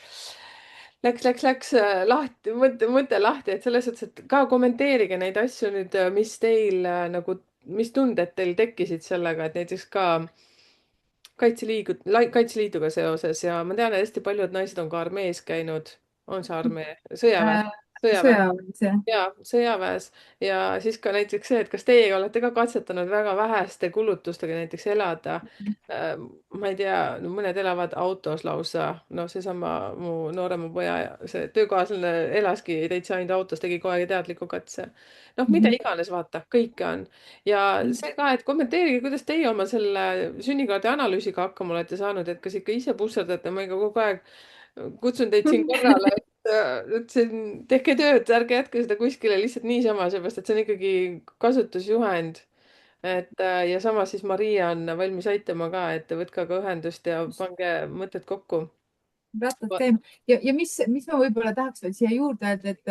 lahti, mõte lahti, et selles suhtes, et ka kommenteerige neid asju nüüd, mis teil nagu, mis tunded teil tekkisid sellega, et näiteks ka Kaitseliiduga seoses ja ma tean, et hästi paljud naised on ka armees käinud. On see armee? Sõjaväes? Sõjaväes, jah. Ja sõjaväes ja siis ka näiteks see, et kas teie olete ka katsetanud väga väheste kulutustega näiteks elada. Ma ei tea, mõned elavad autos lausa, no seesama mu noorema poja, see töökaaslane elaski täitsa ainult autos, tegi kogu aeg teadliku katse. Noh, mida iganes, vaata, kõike on. Ja see ka, et kommenteerige, kuidas teie oma selle sünnikaardi analüüsiga hakkama olete saanud, et kas ikka ise pusserdate, ma ikka kogu aeg kutsun teid siin korrale, ütlesin, tehke tööd, ärge jätke seda kuskile lihtsalt niisama, seepärast et see on ikkagi kasutusjuhend. Et ja samas siis Maria on valmis aitama ka, et võtke aga ühendust ja pange mõtted kokku. Rattad käima. Ja mis ma võib-olla tahaks veel siia juurde öelda, et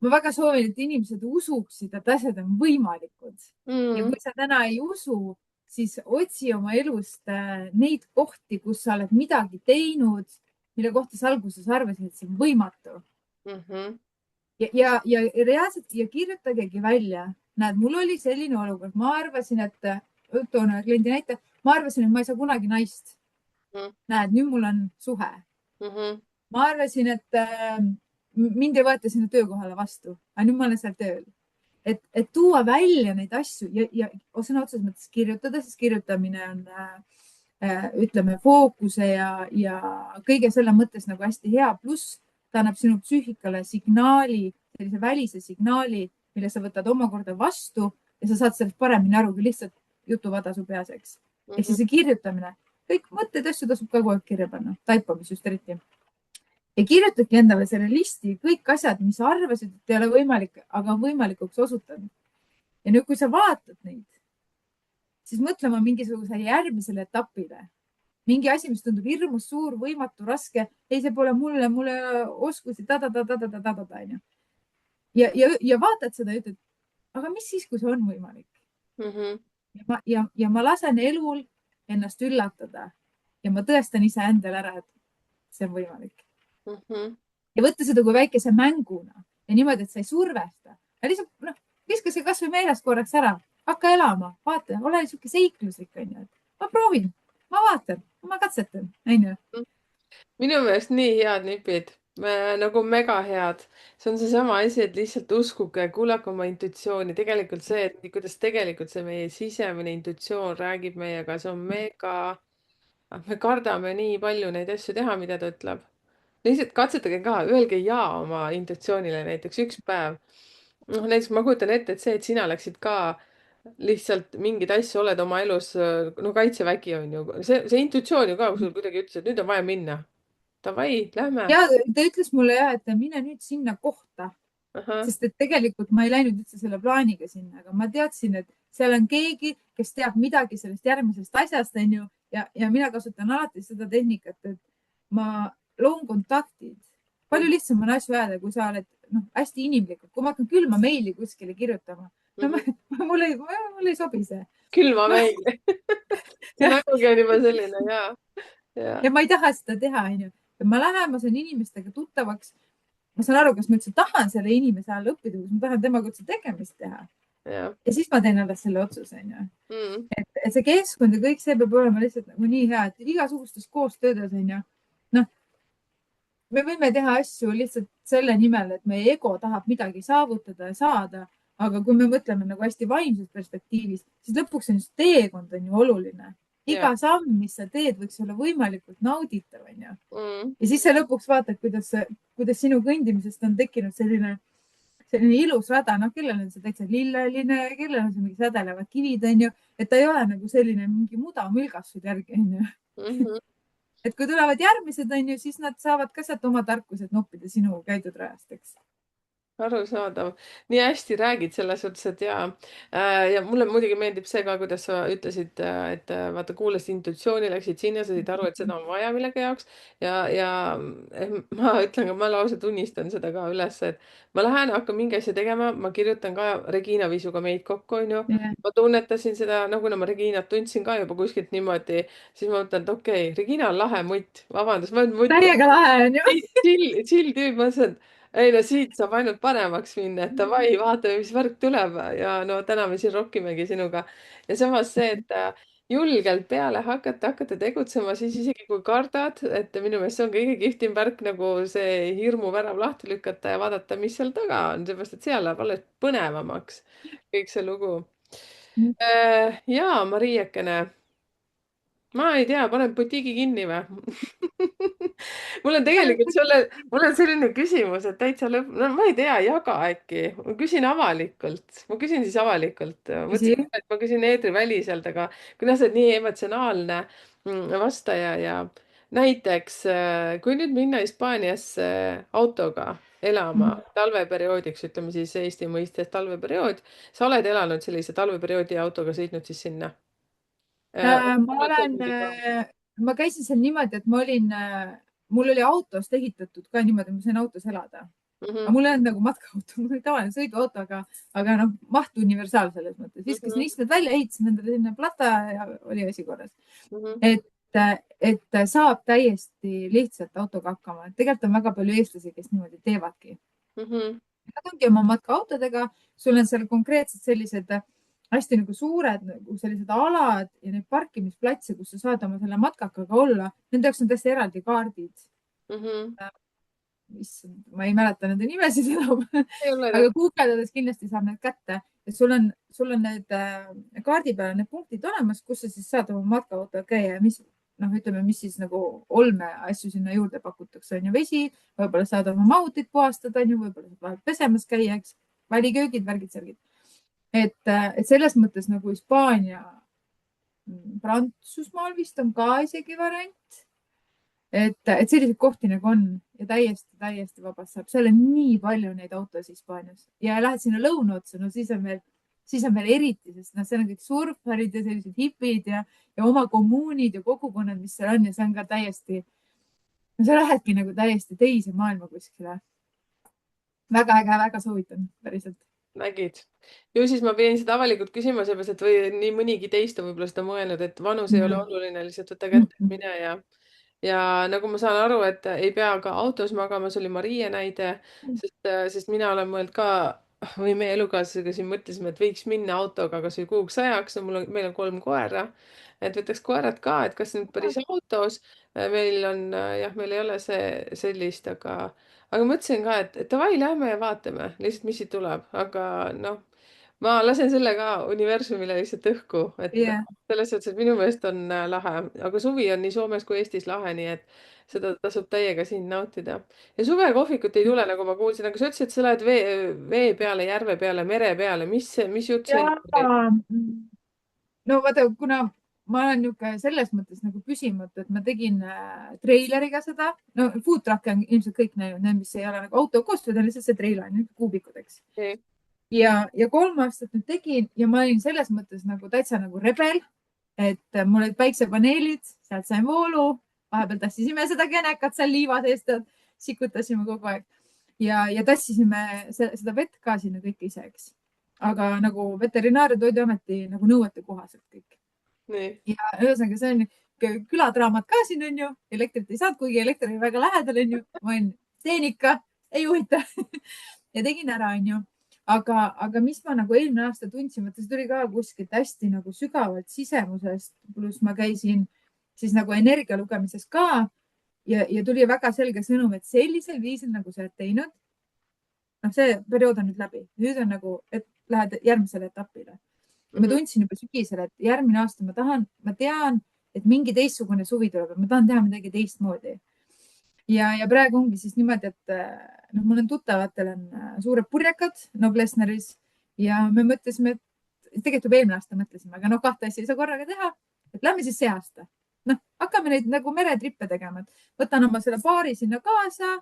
ma väga soovin, et inimesed usuksid, et asjad on võimalikud. Ja kui sa täna ei usu, siis otsi oma elust neid kohti, kus sa oled midagi teinud, mille kohta sa alguses arvasid, et see on võimatu. Ja reaalselt ja kirjutagegi välja. Näed, mul oli selline olukord. Ma arvasin, et toon ühe kliendi näite. Ma arvasin, et ma ei saa kunagi naist. Näed, nüüd mul on suhe. Ma arvasin, et mind ei võeta sinna töökohale vastu. Aga nüüd ma olen seal tööl. et tuua välja neid asju ja sõna otseses mõttes kirjutada, sest kirjutamine on ütleme, fookuse ja kõige selle mõttes nagu hästi hea. Pluss ta annab sinu psüühikale signaali, sellise välise signaali, mille sa võtad omakorda vastu ja sa saad sellest paremini aru, kui lihtsalt jutuvada su peas, eks. Ehk siis see kirjutamine, kõik mõtted, asju tasub ka kogu aeg kirja panna, taipamis just eriti. Ja kirjutadki endale selle listi, kõik asjad, mis sa arvasid, et ei ole võimalik, aga on võimalikuks osutanud. Ja nüüd, kui sa vaatad neid, siis mõtlema mingisuguse järgmisele etapile. Mingi asi, mis tundub hirmus suur, võimatu, raske. Ei, see pole mulle oskusi, onju. Ja vaatad seda ja ütled, aga mis siis, kui see on võimalik? Ja ma lasen elul ennast üllatada ja ma tõestan ise endale ära, et see on võimalik. Ja võtta seda kui väikese mänguna ja niimoodi, et sa ei survesta. Ja lihtsalt, viska see kas või meelest korraks ära. Hakka elama, vaata, ole niisugune seikluslik, onju. Ma proovin, ma vaatan, ma katsetan, onju. Minu meelest nii head nipid, nagu mega head. See on seesama asi, et lihtsalt uskuge, kuulake oma intuitsiooni. Tegelikult see, et kuidas tegelikult see meie sisemine intuitsioon räägib meiega, see on mega, me kardame nii palju neid asju teha, mida ta ütleb. Lihtsalt katsetage ka, öelge jaa oma intuitsioonile näiteks üks päev. Näiteks ma kujutan ette, et see, et sina läksid ka lihtsalt mingeid asju oled oma elus, no kaitsevägi on ju, see intuitsioon ju ka, kui sul kuidagi ütles, et nüüd on vaja minna. Davai, lähme. Ja ta ütles mulle et mine nüüd sinna kohta, sest et tegelikult ma ei läinud üldse selle plaaniga sinna, aga ma teadsin, et seal on keegi, kes teab midagi sellest järgmisest asjast, onju. Ja mina kasutan alati seda tehnikat, et ma loon kontaktid. Palju lihtsam on asju ajada, kui sa oled hästi inimlikult. Kui ma hakkan külma meili kuskile kirjutama, mulle ei sobi see. Külma meili. See nägugi on juba selline, jaa. Ja ma ei taha seda teha, onju. Ma lähen, ma saan inimestega tuttavaks. Ma saan aru, kas ma üldse tahan selle inimese all õppida, kus ma tahan temaga üldse tegemist teha. Ja siis ma teen alles selle otsuse, onju. Et see keskkond ja kõik see peab olema lihtsalt nagu nii hea, et igasugustes koostöödes, onju. Me võime teha asju lihtsalt selle nimel, et meie ego tahab midagi saavutada ja saada. Aga kui me mõtleme nagu hästi vaimses perspektiivis, siis lõpuks on just teekond on ju oluline. Iga samm, mis sa teed, võiks olla võimalikult nauditav, onju. Ja siis sa lõpuks vaatad, kuidas sinu kõndimisest on tekkinud selline ilus rada. Kellel on see täitsa lilleline, kellel on see mingi sädelevad kivid, onju. Et ta ei ole nagu selline mingi muda mülgassud järgi, onju. Et kui tulevad järgmised, onju, siis nad saavad ka sealt oma tarkused noppida sinu käidud rajast, eks. Arusaadav. Nii hästi räägid selles suhtes, et ja mulle muidugi meeldib see ka, kuidas sa ütlesid, et vaata, kuulasid intuitsiooni, läksid sinna, said aru, et seda on vaja millegi jaoks. Ja ma ütlen ka, ma lausa tunnistan seda ka üles, et ma lähen, hakkan mingi asja tegema, ma kirjutan ka Regina Viisuga meid kokku, onju. Ma tunnetasin seda, kuna ma Reginat tundsin ka juba kuskilt niimoodi, siis ma mõtlen, et okei, Regina on lahe mutt, vabandust. Täiega lahe on ju. Chill tüüp, ma ütlesin, ei no siit saab ainult paremaks minna, et davai, vaatame, mis värk tuleb ja no täna me siin rokkimegi sinuga. Ja samas see, et julgelt peale hakata tegutsema, siis isegi kui kardad, et minu meelest see on kõige kihvtim värk nagu see hirmuvärav lahti lükata ja vaadata, mis seal taga on, seepärast et seal läheb alles põnevamaks kõik see lugu. Jaa, Mariekene. Ma ei tea, panen butiigi kinni või? Mul on tegelikult mul on selline küsimus, et täitsa no ma ei tea, jaga äkki. Ma küsin avalikult. Ma küsin siis avalikult. Mõtlesin, et ma küsin eetriväliselt, aga kuna sa oled nii emotsionaalne vastaja ja näiteks, kui nüüd minna Hispaaniasse autoga elama talveperioodiks, ütleme siis Eesti mõistes talveperiood, sa oled elanud sellise talveperioodi autoga, sõitnud siis sinna? Ma käisin seal niimoodi, et mul oli autost ehitatud ka niimoodi, ma sain autos elada. Aga mul ei olnud nagu matkaauto, mul oli tavaline sõiduauto, aga maht universaal selles mõttes. Viskasin istmed välja, ehitasin endale sinna plata ja oli asi korras. Et saab täiesti lihtsalt autoga hakkama. Tegelikult on väga palju eestlasi, kes niimoodi teevadki. Nad ongi oma matkaautodega, sul on seal konkreetselt sellised hästi nagu suured nagu sellised alad ja need parkimisplatse, kus sa saad oma selle matkakaga olla. Nende jaoks on tõesti eraldi kaardid. issand, ma ei mäleta nende nimesid enam ei ole aga tähtis. guugeldades kindlasti saab need kätte ja sul on need kaardi peal need punktid olemas, kus sa siis saad oma matkaautol käia ja mis noh, ütleme, mis siis nagu olmeasju sinna juurde pakutakse, on ju, vesi, võib-olla saad oma mahutit puhastada, on ju, võib-olla saad vahel pesemas käia, eks, väliköögid, värgid, särgid. et selles mõttes nagu Hispaania, Prantsusmaal vist on ka isegi variant, et selliseid kohti nagu on ja täiesti, täiesti vabast saab, seal on nii palju neid autosid Hispaanias ja lähed sinna lõuna otsa, no siis on veel eriti, sest noh, seal on kõik surfarid ja sellised hipid ja oma kommuunid ja kogukonnad, mis seal on ja see on ka täiesti, no sa lähedki nagu täiesti teise maailma kuskile. väga äge, väga soovitan, päriselt. nägid. ju siis ma pidin seda avalikult küsima, seepärast et või nii mõnigi teist on võib-olla seda mõelnud, et vanus ei ole oluline, lihtsalt võta kätte, mine ja nagu ma saan aru, et ei pea ka autos magama, see oli Marie näide, sest mina olen mõelnud ka või meie elukaaslasega siin mõtlesime, et võiks minna autoga kasvõi kuuks ajaks, no meil on 3 koera, et võtaks koerad ka, et kas nüüd päris autos, meil on jah, meil ei ole sellist, aga mõtlesin ka, et davai, lähme ja vaatame lihtsalt, mis siit tuleb, aga noh, ma lasen selle ka universumile lihtsalt õhku, et Yeah. selles suhtes, et minu meelest on lahe, aga suvi on nii Soomes kui Eestis lahe, nii et seda tasub täiega siin nautida. ja suvekohvikut ei tule, nagu ma kuulsin, aga sa ütlesid, et sa lähed vee peale, järve peale, mere peale, mis jutt see nüüd oli? ja no vaata, kuna ma olen niisugune selles mõttes nagu püsimatu, et ma tegin treileriga seda, no food truck'e on ilmselt kõik näinud, need, mis ei ole nagu auto koos, vaid on lihtsalt see treiler, kuubikud, eks. Okay. ja 3 aastat nüüd tegin ja ma olin selles mõttes nagu täitsa nagu rebel, et mul olid päiksepaneelid, sealt sain voolu, vahepeal tassisime seda kenekat seal liiva seest, sikutasime kogu aeg ja tassisime seda vett ka sinna kõik ise, eks. aga nagu Veterinaar- ja Toiduameti nagu nõuete kohaselt kõik. nii. ja ühesõnaga, see on küladraamad ka siin, on ju, elektrit ei saanud, kuigi elekter oli väga lähedal, on ju, ma olin, teen ikka, ei huvita ja tegin ära, on ju. aga mis ma nagu eelmine aasta tundsin, et see tuli ka kuskilt hästi nagu sügavalt sisemusest, pluss ma käisin siis nagu energia lugemises ka ja tuli väga selge sõnum, et sellisel viisil, nagu sa oled teinud, noh, see periood on nüüd läbi, nüüd on nagu, et lähed järgmisele etapile. Ma tundsin juba sügisel, et järgmine aasta ma tean, et mingi teistsugune suvi tuleb ja ma tahan teha midagi teistmoodi. ja praegu ongi siis niimoodi, et noh, mul on tuttavatel on suured purjekad Noblessneris ja me mõtlesime, et tegelikult juba eelmine aasta mõtlesime, aga noh, 2 asja ei saa korraga teha, et lähme siis see aasta. Noh, hakkame neid nagu meretrippe tegema, et võtan oma selle baari sinna kaasa,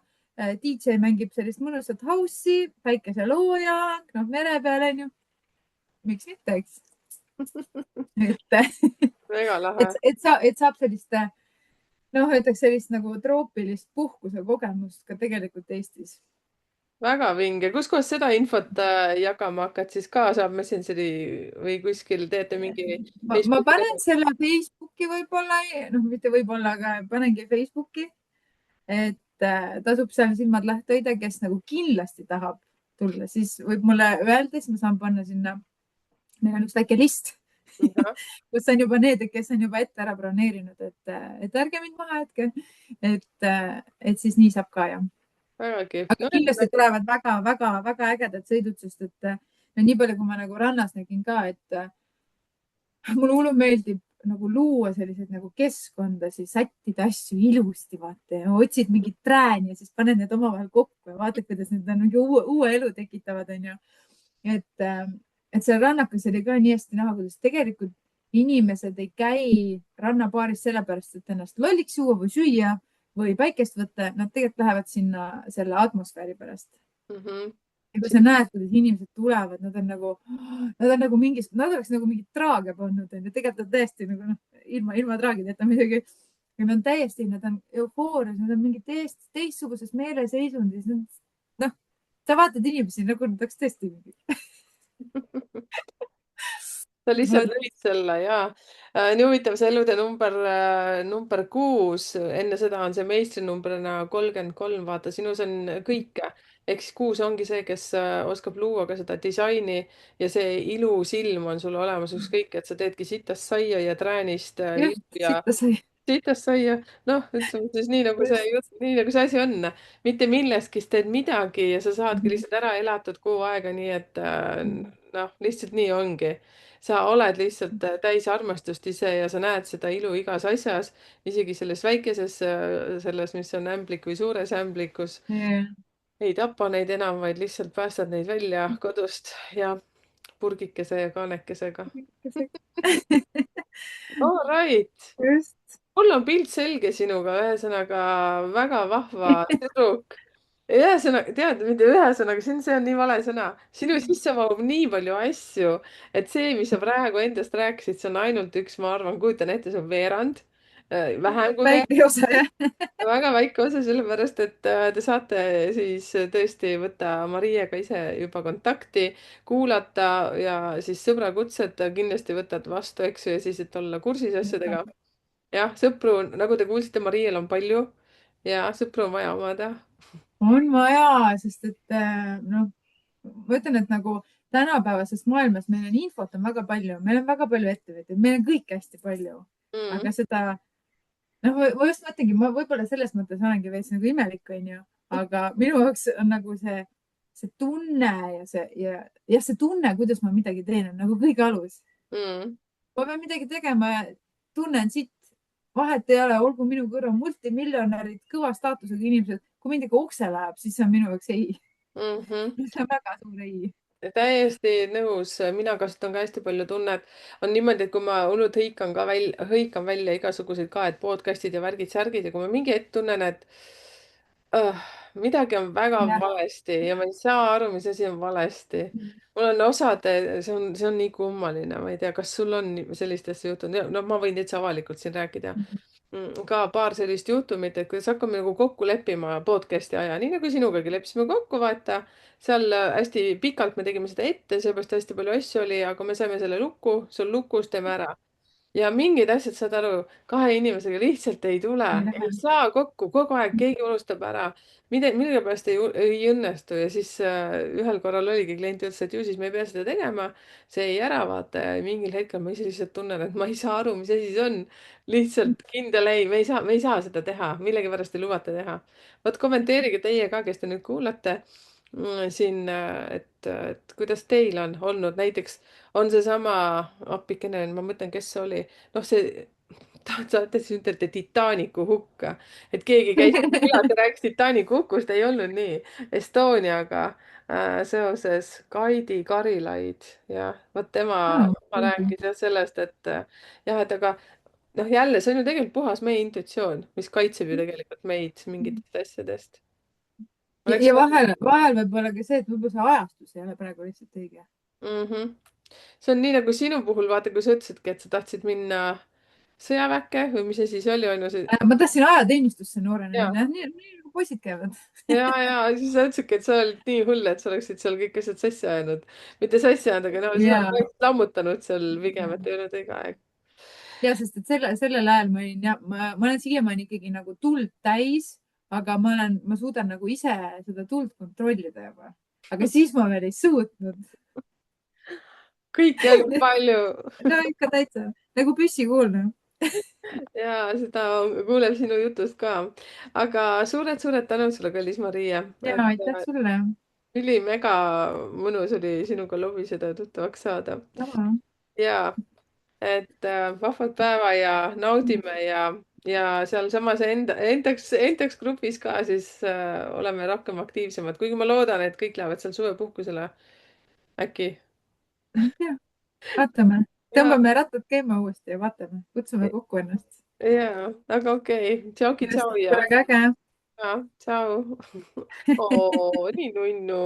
DJ mängib sellist mõnusat house'i, päikeselooja, noh, mere peal, on ju. Miks mitte, eks? väga lahe. et saab sellist, noh, ütleks sellist nagu troopilist puhkuse kogemust ka tegelikult Eestis. väga vinge, kuskohast seda infot jagama hakkad, siis ka saab Messengeri või kuskil teete mingi ma panen selle Facebooki võib-olla, noh, mitte võib-olla, aga panengi Facebooki, et tasub seal silmad lahti hoida, kes nagu kindlasti tahab tulla, siis võib mulle öelda, siis ma saan panna sinna, meil on üks väike list kus on juba need, kes on juba ette ära broneerinud, et ärge mind maha jätke, et siis nii saab ka, jah. väga kihvt. aga kindlasti tulevad väga-väga-väga ägedad sõidud, sest et no nii palju, kui ma nagu rannas nägin ka, et mulle hullult meeldib nagu luua selliseid nagu keskkondasid, sättida asju ilusti, vaata ja otsid mingit trääni ja siis paned need omavahel kokku ja vaatad, kuidas need on mingi uue elu tekitavad, onju. et seal rannakas oli ka nii hästi näha, kuidas tegelikult inimesed ei käi rannapaaris sellepärast, et ennast lolliks juua või süüa või päikest võtta. Nad tegelikult lähevad sinna selle atmosfääri pärast. Ja kui sa näed, kuidas inimesed tulevad, nad on nagu mingis, nad oleks nagu mingit traagia pannud. Tegelikult on täiesti nagu noh, ilma traagideta midagi. Ja nad on täiesti, nad on eufoorias, nad on mingi teistsuguses meeleseisundis. Noh, sa vaatad inimesi nagu nad oleks tõesti mingi. sa lihtsalt lõid selle ja nii huvitav, see elude number 6, enne seda on see meistrinumbrina 33, vaata, sinus on kõike. Ehk siis 6 ongi see, kes oskab luua ka seda disaini ja see ilusilm on sul olemas, ükskõik, et sa teedki sitast saia ja träänist Just, ja sitta sai. sitast saia, noh, ütleme siis nii nagu see jutt, nii nagu see asi on. mitte millestki teed midagi ja sa saadki lihtsalt ära elatud kuu aega, nii et noh, lihtsalt nii ongi. sa oled lihtsalt täis armastust ise ja sa näed seda ilu igas asjas, isegi selles väikeses, selles, mis on ämblik või suures ämblikus. Yeah. ei tapa neid enam, vaid lihtsalt päästad neid välja kodust ja purgikese ja kaanekesega. All right. just. mul on pilt selge sinuga, ühesõnaga väga vahva tüdruk. ühesõnaga, tead, mitte ühesõnaga, see on nii vale sõna. sinu sisse mahub nii palju asju, et see, mis sa praegu endast rääkisid, see on ainult üks, ma arvan, kujutan ette, see on veerand. vähem kui veerand, väike osa jah. väga väike osa, sellepärast et te saate siis tõesti võtta Mariaga ise juba kontakti, kuulata ja siis sõbra kutset kindlasti võtad vastu, eks ju, ja siis, et olla kursis asjadega. jah, sõpru, nagu te kuulsite, Mariel on palju ja sõpru on vaja omada. on vaja, sest et noh, ma ütlen, et nagu tänapäevases maailmas meil on infot on väga palju, meil on väga palju ettevõtteid, meil on kõike hästi palju, Mm. aga seda noh, ma just mõtlengi, ma võib-olla selles mõttes olengi veits nagu imelik, onju, aga minu jaoks on nagu see tunne ja see tunne, kuidas ma midagi teen, on nagu kõige alus. Mm. ma pean midagi tegema ja tunnen siit, vahet ei ole, olgu minu kõrval multimiljonärid, kõva staatusega inimesed, kui mind ikka ukse läheb, siis see on minu jaoks ei. Mhm. see on väga suur ei. täiesti nõus, mina kasutan ka hästi palju tunnet. on niimoodi, et kui ma hullult hõikan välja igasugused ka, et podcast'id ja värgid-särgid ja kui ma mingi hetk tunnen, et uh, midagi on väga jah. valesti ja ma ei saa aru, mis asi on valesti. mul on osad, see on nii kummaline, ma ei tea, kas sul on sellist asja juhtunud, no ma võin täitsa avalikult siin rääkida. ka paar sellist juhtumit, et kuidas hakkame nagu kokku leppima podcast'i aja, nii nagu sinugagi leppisime kokku, vaata. seal hästi pikalt me tegime seda ette, seepärast hästi palju asju oli, aga me saime selle lukku, see on lukus, teeme ära. ja mingid asjad, saad aru, kahe inimesega lihtsalt ei tule, ei saa kokku, kogu aeg keegi unustab ära. millegipärast ei õnnestu ja siis ühel korral oligi, klient ütles, et ju siis me ei pea seda tegema. see jäi ära, vaata, ja mingil hetkel ma ise lihtsalt tunnen, et ma ei saa aru, mis asi see on. lihtsalt kindel ei, me ei saa seda teha, millegipärast ei lubata teha. vot kommenteerige teie ka, kes te nüüd kuulate siin, et kuidas teil on olnud, näiteks on seesama appikene, ma mõtlen, kes see oli, noh, see saate siis ütelda Titanicu hukka, et keegi käis külas ja rääkis Titanicu hukust, ei olnud nii. Estoniaga seoses Kaidi Karilaid ja vot tema rääkis jah sellest, et jah, et aga noh, jälle see on ju tegelikult puhas meie intuitsioon, mis kaitseb ju tegelikult meid mingitest asjadest. oleks ja vahel võib olla ka see, et võib-olla see ajastus ei ole praegu lihtsalt õige. mm. -hmm. see on nii nagu sinu puhul, vaata, kui sa ütlesidki, et sa tahtsid minna sõjaväkke või mis asi see oli, on ju see. ma tahtsin ajateenistusse noorena ja, minna, nii nagu poisid käivad. ja siis sa ütlesidki, et sa olid nii hull, et sa oleksid seal kõik asjad sassi ajanud. mitte sassi ajanud, aga no sa ja, oleksid lammutanud seal pigem, et ei olnud õige aeg. ja sest et sellel ajal ma olin ja ma olen siiamaani ikkagi nagu tuld täis, aga ma suudan nagu ise seda tuld kontrollida juba, aga siis ma veel ei suutnud. kõike on palju. no ikka täitsa nagu püssikuulne. ja seda kuuleb sinu jutust ka. aga suured-suured tänud sulle, kallis Maria. ja aitäh sulle. ülimega mõnus oli sinuga lobiseda ja tuttavaks saada. ja et vahvad päeva ja naudime ja sealsamas endaks grupis ka siis oleme rohkem aktiivsemad, kuigi ma loodan, et kõik lähevad seal suvepuhkusele. äkki. vaatame, tõmbame rattad käima uuesti ja vaatame, kutsume kokku ennast. ja, aga okei. tšauki, tšau ja. väga äge. ja, tšau. nii nunnu.